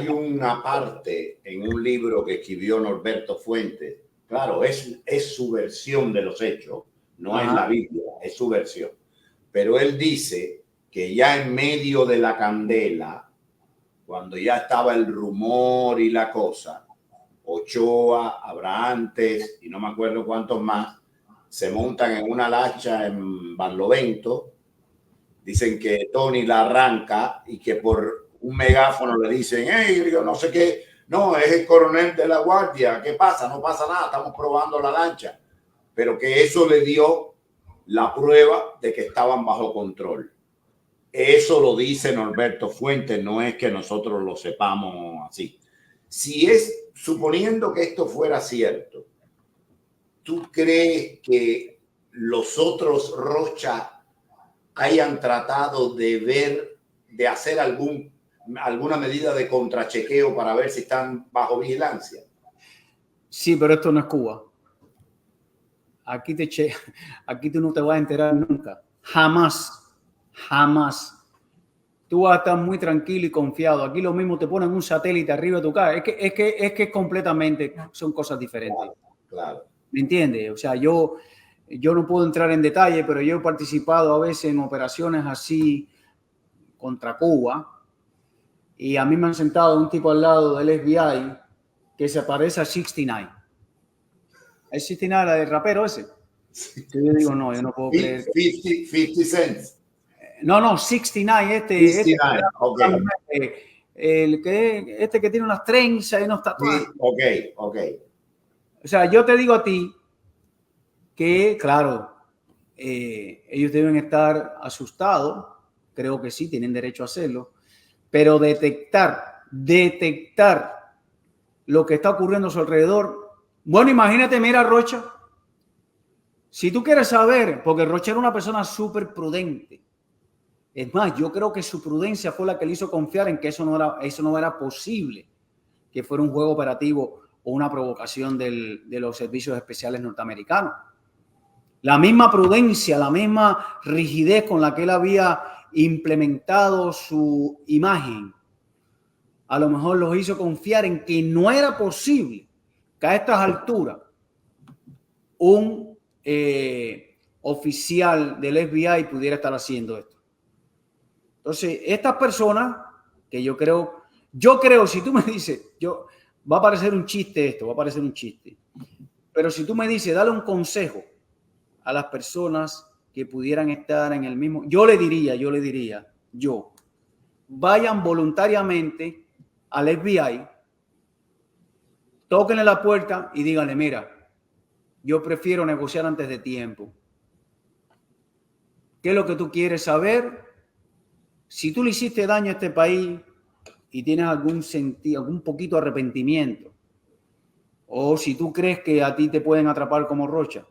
una parte en un libro que escribió Norberto Fuentes. Claro, es su versión de los hechos, no es la Biblia, es su versión. Pero él dice que ya en medio de la candela, cuando ya estaba el rumor y la cosa, Ochoa, Abrantes y no me acuerdo cuántos más, se montan en una lancha en Barlovento. Dicen que Tony la arranca y que por un megáfono le dicen, hey, yo no sé qué, No, es el coronel de la guardia. ¿Qué pasa? No pasa nada, estamos probando la lancha. Pero que eso le dio la prueba de que estaban bajo control. Eso lo dice Norberto Fuentes, no es que nosotros lo sepamos así. Si es, suponiendo que esto fuera cierto, ¿tú crees que los otros Rocha hayan tratado de ver, de hacer alguna medida de contrachequeo para ver si están bajo vigilancia? Sí, pero esto no es Cuba. Aquí tú no te vas a enterar nunca. Jamás. Tú vas a estar muy tranquilo y confiado. Aquí lo mismo te ponen un satélite arriba de tu casa. Es que completamente son cosas diferentes. Claro. ¿Me entiendes? O sea, yo no puedo entrar en detalle, pero yo he participado a veces en operaciones así contra Cuba y a mí me han sentado un tipo al lado del FBI que se parece a 69. ¿Es 69 la del rapero ese? Sí. Yo digo, no, yo no puedo creer. 50 cents. No, 69, 69, okay. Este que tiene unas trenzas y unos tatuajes. Sí, ok. O sea, yo te digo a ti que, claro, ellos deben estar asustados, creo que sí, tienen derecho a hacerlo, pero detectar lo que está ocurriendo a su alrededor. Bueno, imagínate, mira, Rocha, si tú quieres saber, porque Rocha era una persona súper prudente. Es más, yo creo que su prudencia fue la que le hizo confiar en que eso no era posible, que fuera un juego operativo o una provocación de los servicios especiales norteamericanos. La misma prudencia, la misma rigidez con la que él había implementado su imagen, a lo mejor los hizo confiar en que no era posible que a estas alturas un oficial del FBI pudiera estar haciendo esto. Entonces, estas personas que yo creo, si tú me dices, va a parecer un chiste esto, pero si tú me dices, dale un consejo a las personas que pudieran estar en el mismo, yo le diría, vayan voluntariamente al FBI, tóquenle la puerta y díganle, mira, yo prefiero negociar antes de tiempo. ¿Qué es lo que tú quieres saber? Si tú le hiciste daño a este país y tienes algún poquito de arrepentimiento, o si tú crees que a ti te pueden atrapar como Rocha,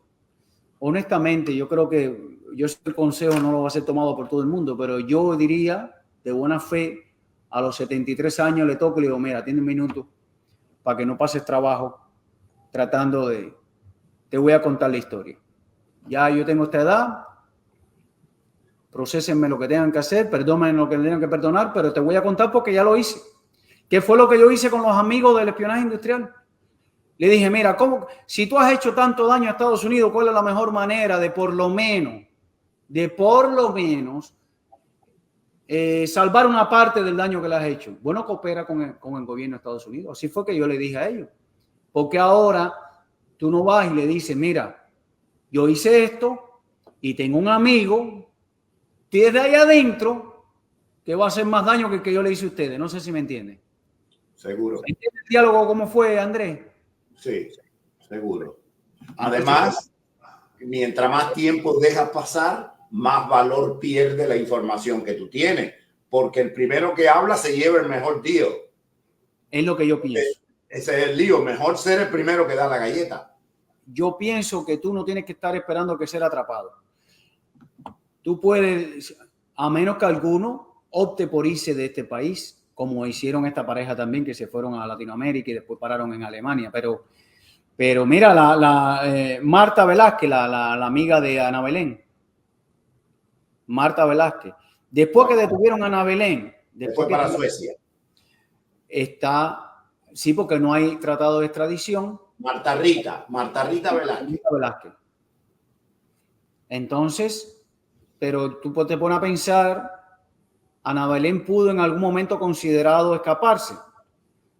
honestamente, yo creo que el consejo no lo va a ser tomado por todo el mundo, pero yo diría de buena fe, a los 73 años le toco y le digo, mira, tiene un minuto para que no pases trabajo tratando te voy a contar la historia. Ya yo tengo esta edad, procesenme lo que tengan que hacer, perdónenme lo que tengan que perdonar, pero te voy a contar porque ya lo hice. ¿Qué fue lo que yo hice con los amigos del espionaje industrial? Le dije, mira, si tú has hecho tanto daño a Estados Unidos, ¿cuál es la mejor manera de por lo menos salvar una parte del daño que le has hecho? Bueno, coopera con el gobierno de Estados Unidos. Así fue que yo le dije a ellos. Porque ahora tú no vas y le dices, mira, yo hice esto y tengo un amigo desde allá adentro que va a hacer más daño que el que yo le hice a ustedes. No sé si me entienden. Seguro. ¿Entiendes el diálogo cómo fue, Andrés? Sí, seguro. Además, mientras más tiempo dejas pasar, más valor pierde la información que tú tienes, porque el primero que habla se lleva el mejor lío. Es lo que yo pienso. Ese es el lío, mejor ser el primero que da la galleta. Yo pienso que tú no tienes que estar esperando que ser atrapado. Tú puedes, a menos que alguno opte por irse de este país, como hicieron esta pareja también, que se fueron a Latinoamérica y después pararon en Alemania. Pero mira, Marta Velázquez, la amiga de Ana Belén. Marta Velázquez. Después que detuvieron a Ana Belén. Después para Suecia. Sí, porque no hay tratado de extradición. Marta Rita Velázquez. Entonces, pero tú te pones a pensar, Ana Belén pudo en algún momento considerado escaparse.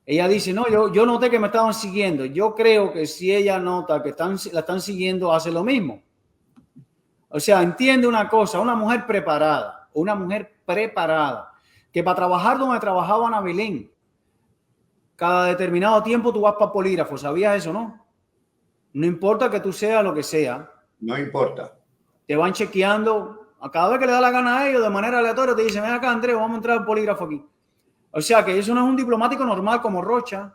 Ella dice, no, yo noté que me estaban siguiendo. Yo creo que si ella nota que la están siguiendo, hace lo mismo. O sea, entiende una cosa, una mujer preparada, que para trabajar donde trabajaba Ana Belén, cada determinado tiempo tú vas para polígrafo. ¿Sabías eso, no? No importa que tú seas lo que sea. No importa. Te van chequeando. A cada vez que le da la gana a ellos, de manera aleatoria, te dicen, ven acá, Andrés, vamos a entrar al polígrafo aquí. O sea, que eso no es un diplomático normal como Rocha.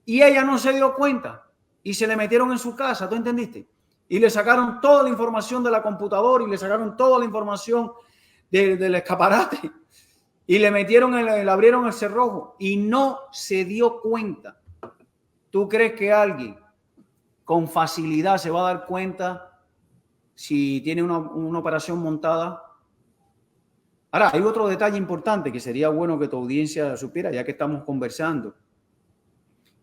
Y ella no se dio cuenta. Y se le metieron en su casa, ¿tú entendiste? Y le sacaron toda la información de la computadora y le sacaron toda la información del escaparate. Y le metieron, le abrieron el cerrojo y no se dio cuenta. ¿Tú crees que alguien con facilidad se va a dar cuenta si tiene una operación montada? Ahora, hay otro detalle importante que sería bueno que tu audiencia supiera, ya que estamos conversando.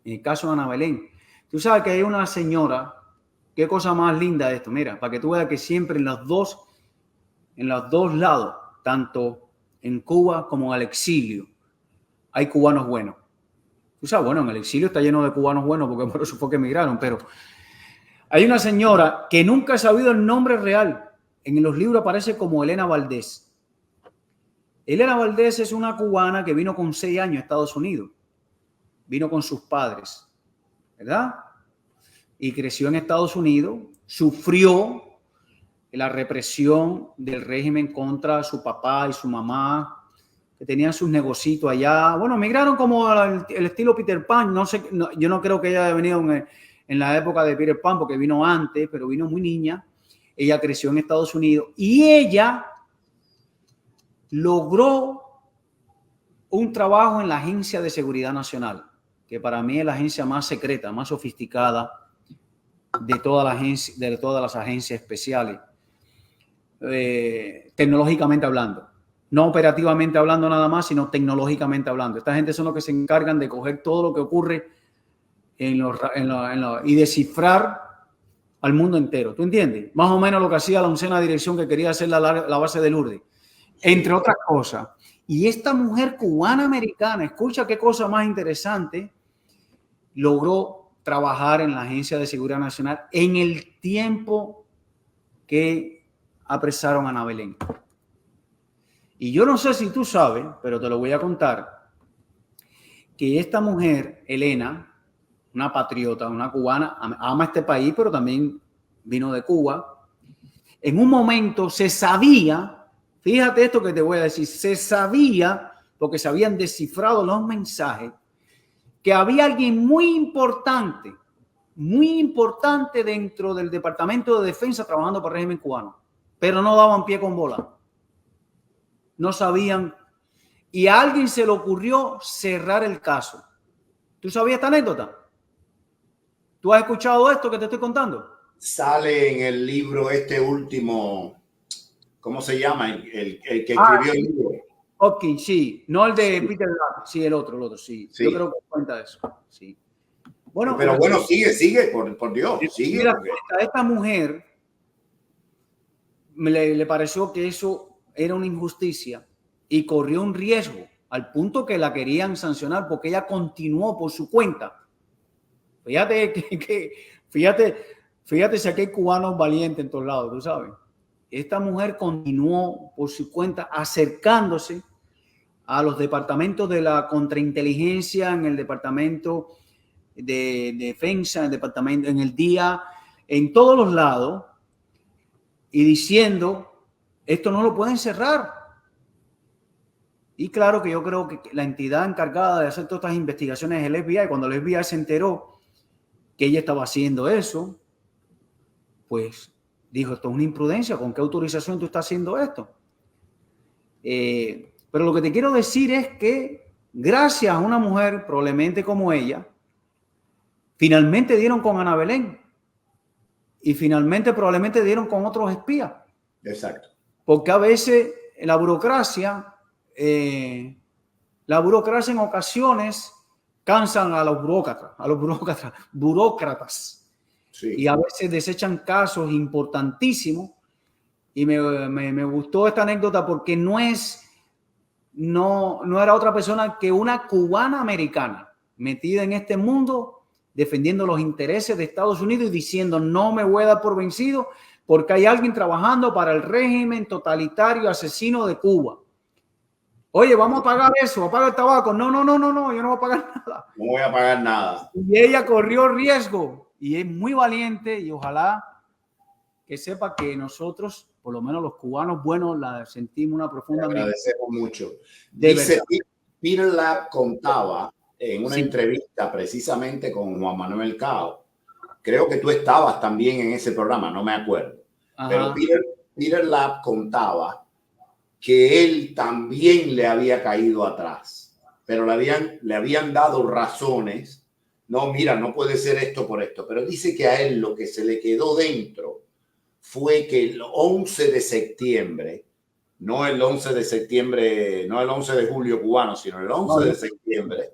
En el caso de Ana Belén, tú sabes que hay una señora, qué cosa más linda esto, mira, para que tú veas que siempre en los dos lados, tanto en Cuba como en el exilio, hay cubanos buenos. Tú sabes, bueno, en el exilio está lleno de cubanos buenos porque por eso fue que emigraron, pero hay una señora que nunca ha sabido el nombre real. En los libros aparece como Elena Valdés. Elena Valdés es una cubana que vino con 6 años a Estados Unidos. Vino con sus padres, ¿verdad? Y creció en Estados Unidos, sufrió la represión del régimen contra su papá y su mamá, que tenían sus negocios allá. Bueno, migraron como el estilo Peter Pan. No sé, yo no creo que ella haya venido en la época de Peter Pan, porque vino antes, pero vino muy niña. Ella creció en Estados Unidos y ella logró un trabajo en la Agencia de Seguridad Nacional, que para mí es la agencia más secreta, más sofisticada de todas las agencias especiales, tecnológicamente hablando. No operativamente hablando nada más, sino tecnológicamente hablando. Esta gente son los que se encargan de coger todo lo que ocurre y descifrar al mundo entero. ¿Tú entiendes? Más o menos lo que hacía la 11ª dirección, que quería hacer la base de Lourdes, entre otras cosas. Y esta mujer cubana-americana, escucha qué cosa más interesante, logró trabajar en la Agencia de Seguridad Nacional en el tiempo que apresaron a Ana Belén. Y yo no sé si tú sabes, pero te lo voy a contar, que esta mujer, Elena, una patriota, una cubana, ama este país, pero también vino de Cuba. En un momento se sabía, fíjate esto que te voy a decir, se sabía, porque se habían descifrado los mensajes, que había alguien muy importante dentro del Departamento de Defensa trabajando para el régimen cubano, pero no daban pie con bola. No sabían. Y a alguien se le ocurrió cerrar el caso. ¿Tú sabías esta anécdota? ¿Tú has escuchado esto que te estoy contando? Sale en el libro este último, ¿cómo se llama? El que escribió el libro. Hopkins, sí. No el de Peter Black, sí, el otro, sí. Yo creo que cuenta eso, sí. Bueno, pero bueno, sigue, por Dios, sigue. Mira, a esta mujer le pareció que eso era una injusticia y corrió un riesgo al punto que la querían sancionar porque ella continuó por su cuenta. Fíjate si aquí hay cubanos valientes en todos lados, tú sabes. Esta mujer continuó por su cuenta acercándose a los departamentos de la contrainteligencia, en el departamento de defensa, en el departamento, en el día, en todos los lados, y diciendo, esto no lo pueden cerrar. Y claro que yo creo que la entidad encargada de hacer todas estas investigaciones es el FBI. Cuando el FBI se enteró que ella estaba haciendo eso, pues dijo, esto es una imprudencia, ¿con qué autorización tú estás haciendo esto? Pero lo que te quiero decir es que gracias a una mujer probablemente como ella, finalmente dieron con Ana Belén y finalmente probablemente dieron con otros espías. Exacto. Porque a veces la burocracia en ocasiones cansan a los burócratas. Sí. Y a veces desechan casos importantísimos. Y me gustó esta anécdota porque no era otra persona que una cubana americana metida en este mundo defendiendo los intereses de Estados Unidos y diciendo no me voy a dar por vencido porque hay alguien trabajando para el régimen totalitario asesino de Cuba. Oye, vamos a pagar eso, apaga el tabaco. No, yo no voy a pagar nada. No voy a pagar nada. Y ella corrió riesgo y es muy valiente y ojalá que sepa que nosotros, por lo menos los cubanos buenos, la sentimos una profunda admiración. Agradecemos mucho. De Dice, verdad. Peter Lab contaba en una Sí. entrevista precisamente con Juan Manuel Cao. Creo que tú estabas también en ese programa, no me acuerdo. Ajá. Pero Peter Lab contaba que él también le había caído atrás, pero le habían dado razones. No, mira, no puede ser esto por esto. Pero dice que a él lo que se le quedó dentro fue que el 11 de septiembre, no el 11 de septiembre, no el 11 de julio cubano, sino el 11 de septiembre,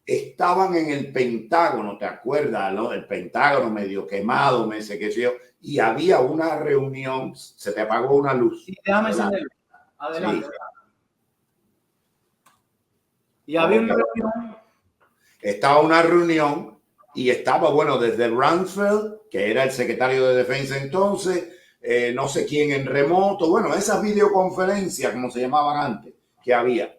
estaban en el Pentágono, ¿te acuerdas? ¿No? El Pentágono medio quemado, me sé qué sé yo, y había una reunión, se te apagó una luz. Sí, déjame encenderlo. Adelante. Sí. Y había una reunión. Estaba una reunión y estaba, bueno, desde Rumsfeld, que era el secretario de Defensa entonces, no sé quién en remoto, bueno, esas videoconferencias, como se llamaban antes, que había.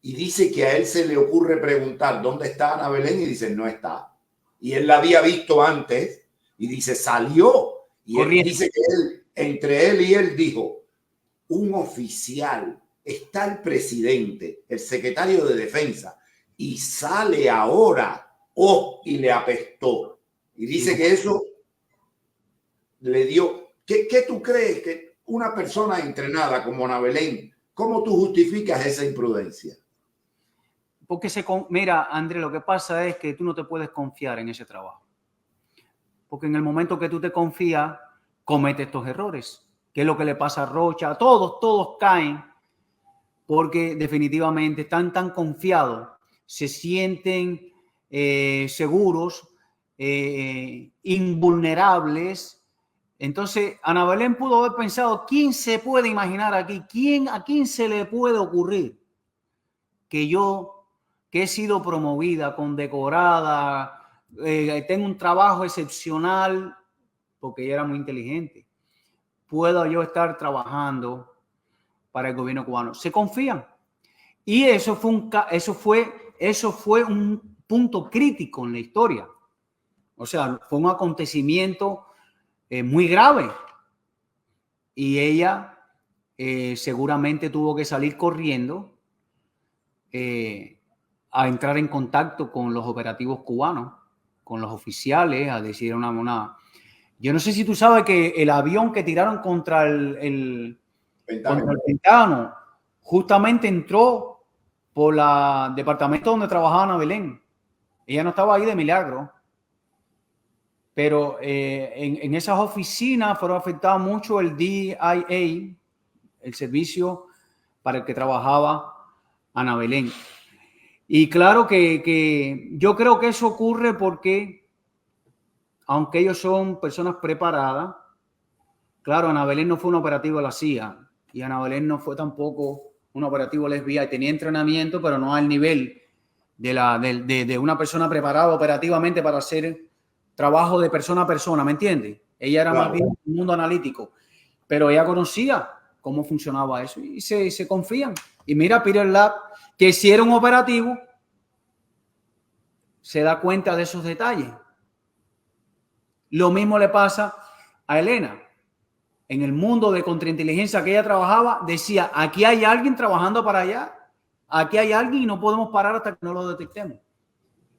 Y dice que a él se le ocurre preguntar dónde está Ana Belén y dice, no está. Y él la había visto antes y dice, salió. Y él dice que entre él y él dijo, un oficial, está el presidente, el secretario de Defensa, y sale ahora, y le apestó. Y dice que eso le dio. ¿Qué tú crees que una persona entrenada como Ana Belén, cómo tú justificas esa imprudencia? Porque mira, André, lo que pasa es que tú no te puedes confiar en ese trabajo. Porque en el momento que tú te confías, cometes estos errores. ¿Qué es lo que le pasa a Rocha? Todos caen porque definitivamente están tan confiados, se sienten seguros, invulnerables. Entonces, Ana Belén pudo haber pensado, ¿quién se puede imaginar aquí? ¿A quién se le puede ocurrir que yo, que he sido promovida, condecorada, tengo un trabajo excepcional, porque ella era muy inteligente, puedo yo estar trabajando para el gobierno cubano? Se confían. Y eso fue un punto crítico en la historia. O sea, fue un acontecimiento muy grave. Y ella seguramente tuvo que salir corriendo a entrar en contacto con los operativos cubanos, con los oficiales, a decir una... Yo no sé si tú sabes que el avión que tiraron contra el Pentágono justamente entró por el departamento donde trabajaba Ana Belén. Ella no estaba ahí de milagro. Pero en esas oficinas fueron afectados mucho el DIA, el servicio para el que trabajaba Ana Belén. Y claro que yo creo que eso ocurre porque, aunque ellos son personas preparadas, claro, Ana Belén no fue un operativo de la CIA y Ana Belén no fue tampoco un operativo del FBI. Tenía entrenamiento, pero no al nivel de una persona preparada operativamente para hacer trabajo de persona a persona, ¿me entiendes? Ella era más bien un mundo analítico, pero ella conocía cómo funcionaba eso y se confían. Y mira, Peter Lab, que si era un operativo, se da cuenta de esos detalles. Lo mismo le pasa a Elena. En el mundo de contrainteligencia que ella trabajaba, decía, aquí hay alguien trabajando para allá, aquí hay alguien y no podemos parar hasta que no lo detectemos.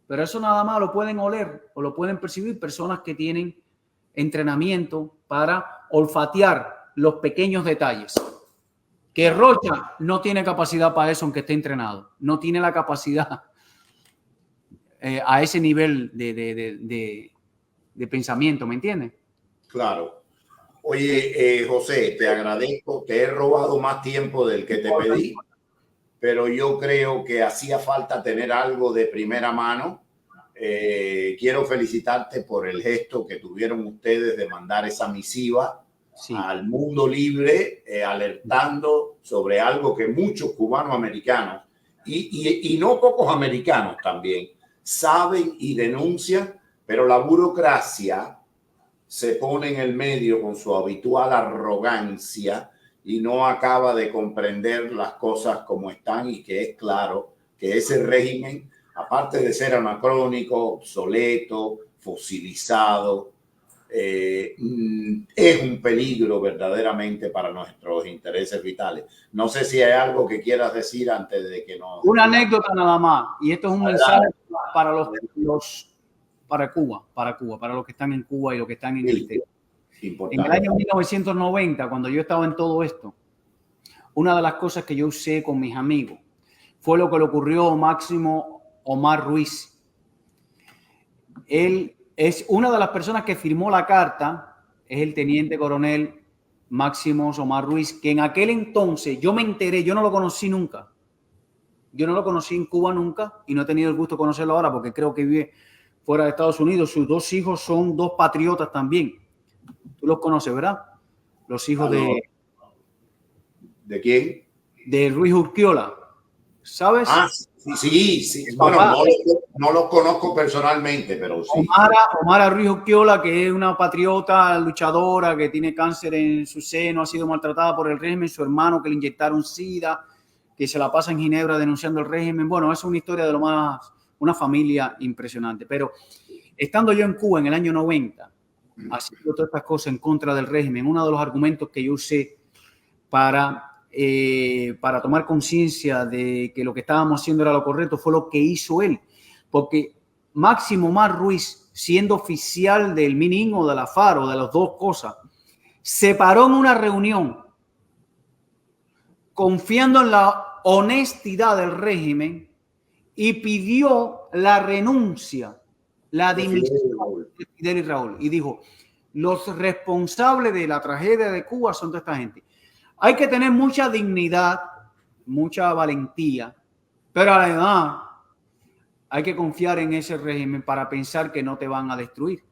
Pero eso nada más lo pueden oler o lo pueden percibir personas que tienen entrenamiento para olfatear los pequeños detalles. Que Rocha no tiene capacidad para eso, aunque esté entrenado. No tiene la capacidad a ese nivel de pensamiento, ¿me entiendes? Claro. Oye, José, te agradezco. Te he robado más tiempo del que te pedí, pero yo creo que hacía falta tener algo de primera mano. Quiero felicitarte por el gesto que tuvieron ustedes de mandar esa misiva al mundo libre, alertando sobre algo que muchos cubanos americanos y no pocos americanos también saben y denuncian, pero la burocracia se pone en el medio con su habitual arrogancia y no acaba de comprender las cosas como están, y que es claro que ese régimen, aparte de ser anacrónico, obsoleto, fosilizado, es un peligro verdaderamente para nuestros intereses vitales. No sé si hay algo que quieras decir antes de que nos... Una anécdota nada más, y esto es un mensaje para para Cuba, para los que están en Cuba y los que están en el exterior. En el año 1990, cuando yo estaba en todo esto, una de las cosas que yo usé con mis amigos fue lo que le ocurrió a Máximo Omar Ruiz. Él es una de las personas que firmó la carta, es el teniente coronel Máximo Omar Ruiz, que en aquel entonces yo me enteré, yo no lo conocí nunca. Yo no lo conocí en Cuba nunca y no he tenido el gusto de conocerlo ahora porque creo que vive fuera de Estados Unidos. Sus dos hijos son dos patriotas también. Tú los conoces, ¿verdad? Los hijos ¿De quién? De Ruiz Urquiola. ¿Sabes? Ah, sí. Bueno, no los conozco personalmente, pero sí. Omar Ruiz Urquiola, que es una patriota luchadora que tiene cáncer en su seno, ha sido maltratada por el régimen. Su hermano, que le inyectaron SIDA, que se la pasa en Ginebra denunciando el régimen. Bueno, es una historia de lo más, una familia impresionante. Pero estando yo en Cuba en el año 90, haciendo todas estas cosas en contra del régimen, uno de los argumentos que yo usé para tomar conciencia de que lo que estábamos haciendo era lo correcto fue lo que hizo él. Porque Máximo Omar Ruiz, siendo oficial del MININ o de la FARO, de las dos cosas, se paró en una reunión confiando en la honestidad del régimen y pidió la renuncia, la dimisión de Fidel y Raúl. Y dijo, los responsables de la tragedia de Cuba son toda esta gente. Hay que tener mucha dignidad, mucha valentía, pero además hay que confiar en ese régimen para pensar que no te van a destruir.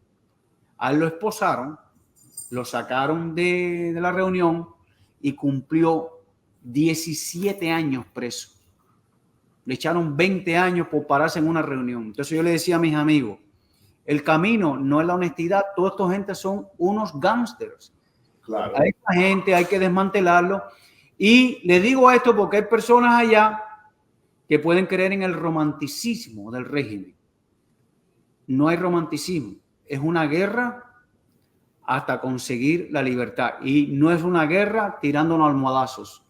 A él lo esposaron, lo sacaron de la reunión y cumplió 17 años preso. Le echaron 20 años por pararse en una reunión. Entonces yo le decía a mis amigos, el camino no es la honestidad, toda esta gente son unos gángsters. Claro. A esta gente hay que desmantelarlo. Y le digo esto porque hay personas allá que pueden creer en el romanticismo del régimen. No hay romanticismo. Es una guerra hasta conseguir la libertad. Y no es una guerra tirándonos almohadazos.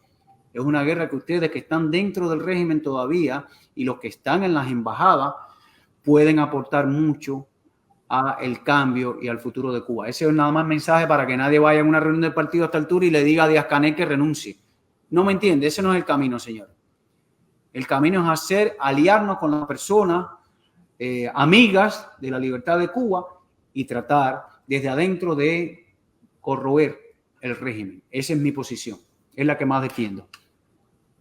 Es una guerra que ustedes que están dentro del régimen todavía y los que están en las embajadas pueden aportar mucho a el cambio y al futuro de Cuba. Ese es nada más mensaje para que nadie vaya a una reunión del partido a esta altura y le diga a Díaz-Canel que renuncie. No me entiende, ese no es el camino, señor. El camino es aliarnos con las personas amigas de la libertad de Cuba y tratar desde adentro de corroer el régimen. Esa es mi posición, es la que más defiendo.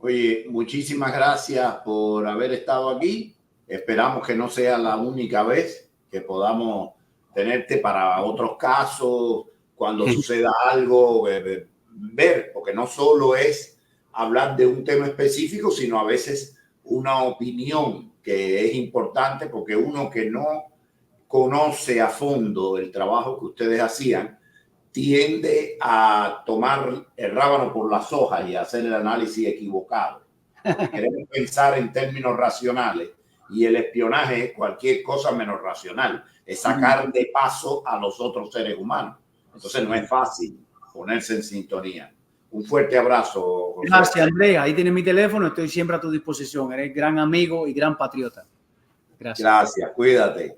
Oye, muchísimas gracias por haber estado aquí. Esperamos que no sea la única vez que podamos tenerte para otros casos, cuando suceda algo, ver, porque no solo es hablar de un tema específico, sino a veces una opinión que es importante, porque uno que no conoce a fondo el trabajo que ustedes hacían, tiende a tomar el rábano por las hojas y a hacer el análisis equivocado. Queremos pensar en términos racionales y el espionaje es cualquier cosa menos racional. Es sacar de paso a los otros seres humanos. Entonces no es fácil ponerse en sintonía. Un fuerte abrazo, José. Gracias, Andrea. Ahí tienes mi teléfono. Estoy siempre a tu disposición. Eres gran amigo y gran patriota. Gracias. Gracias. Cuídate.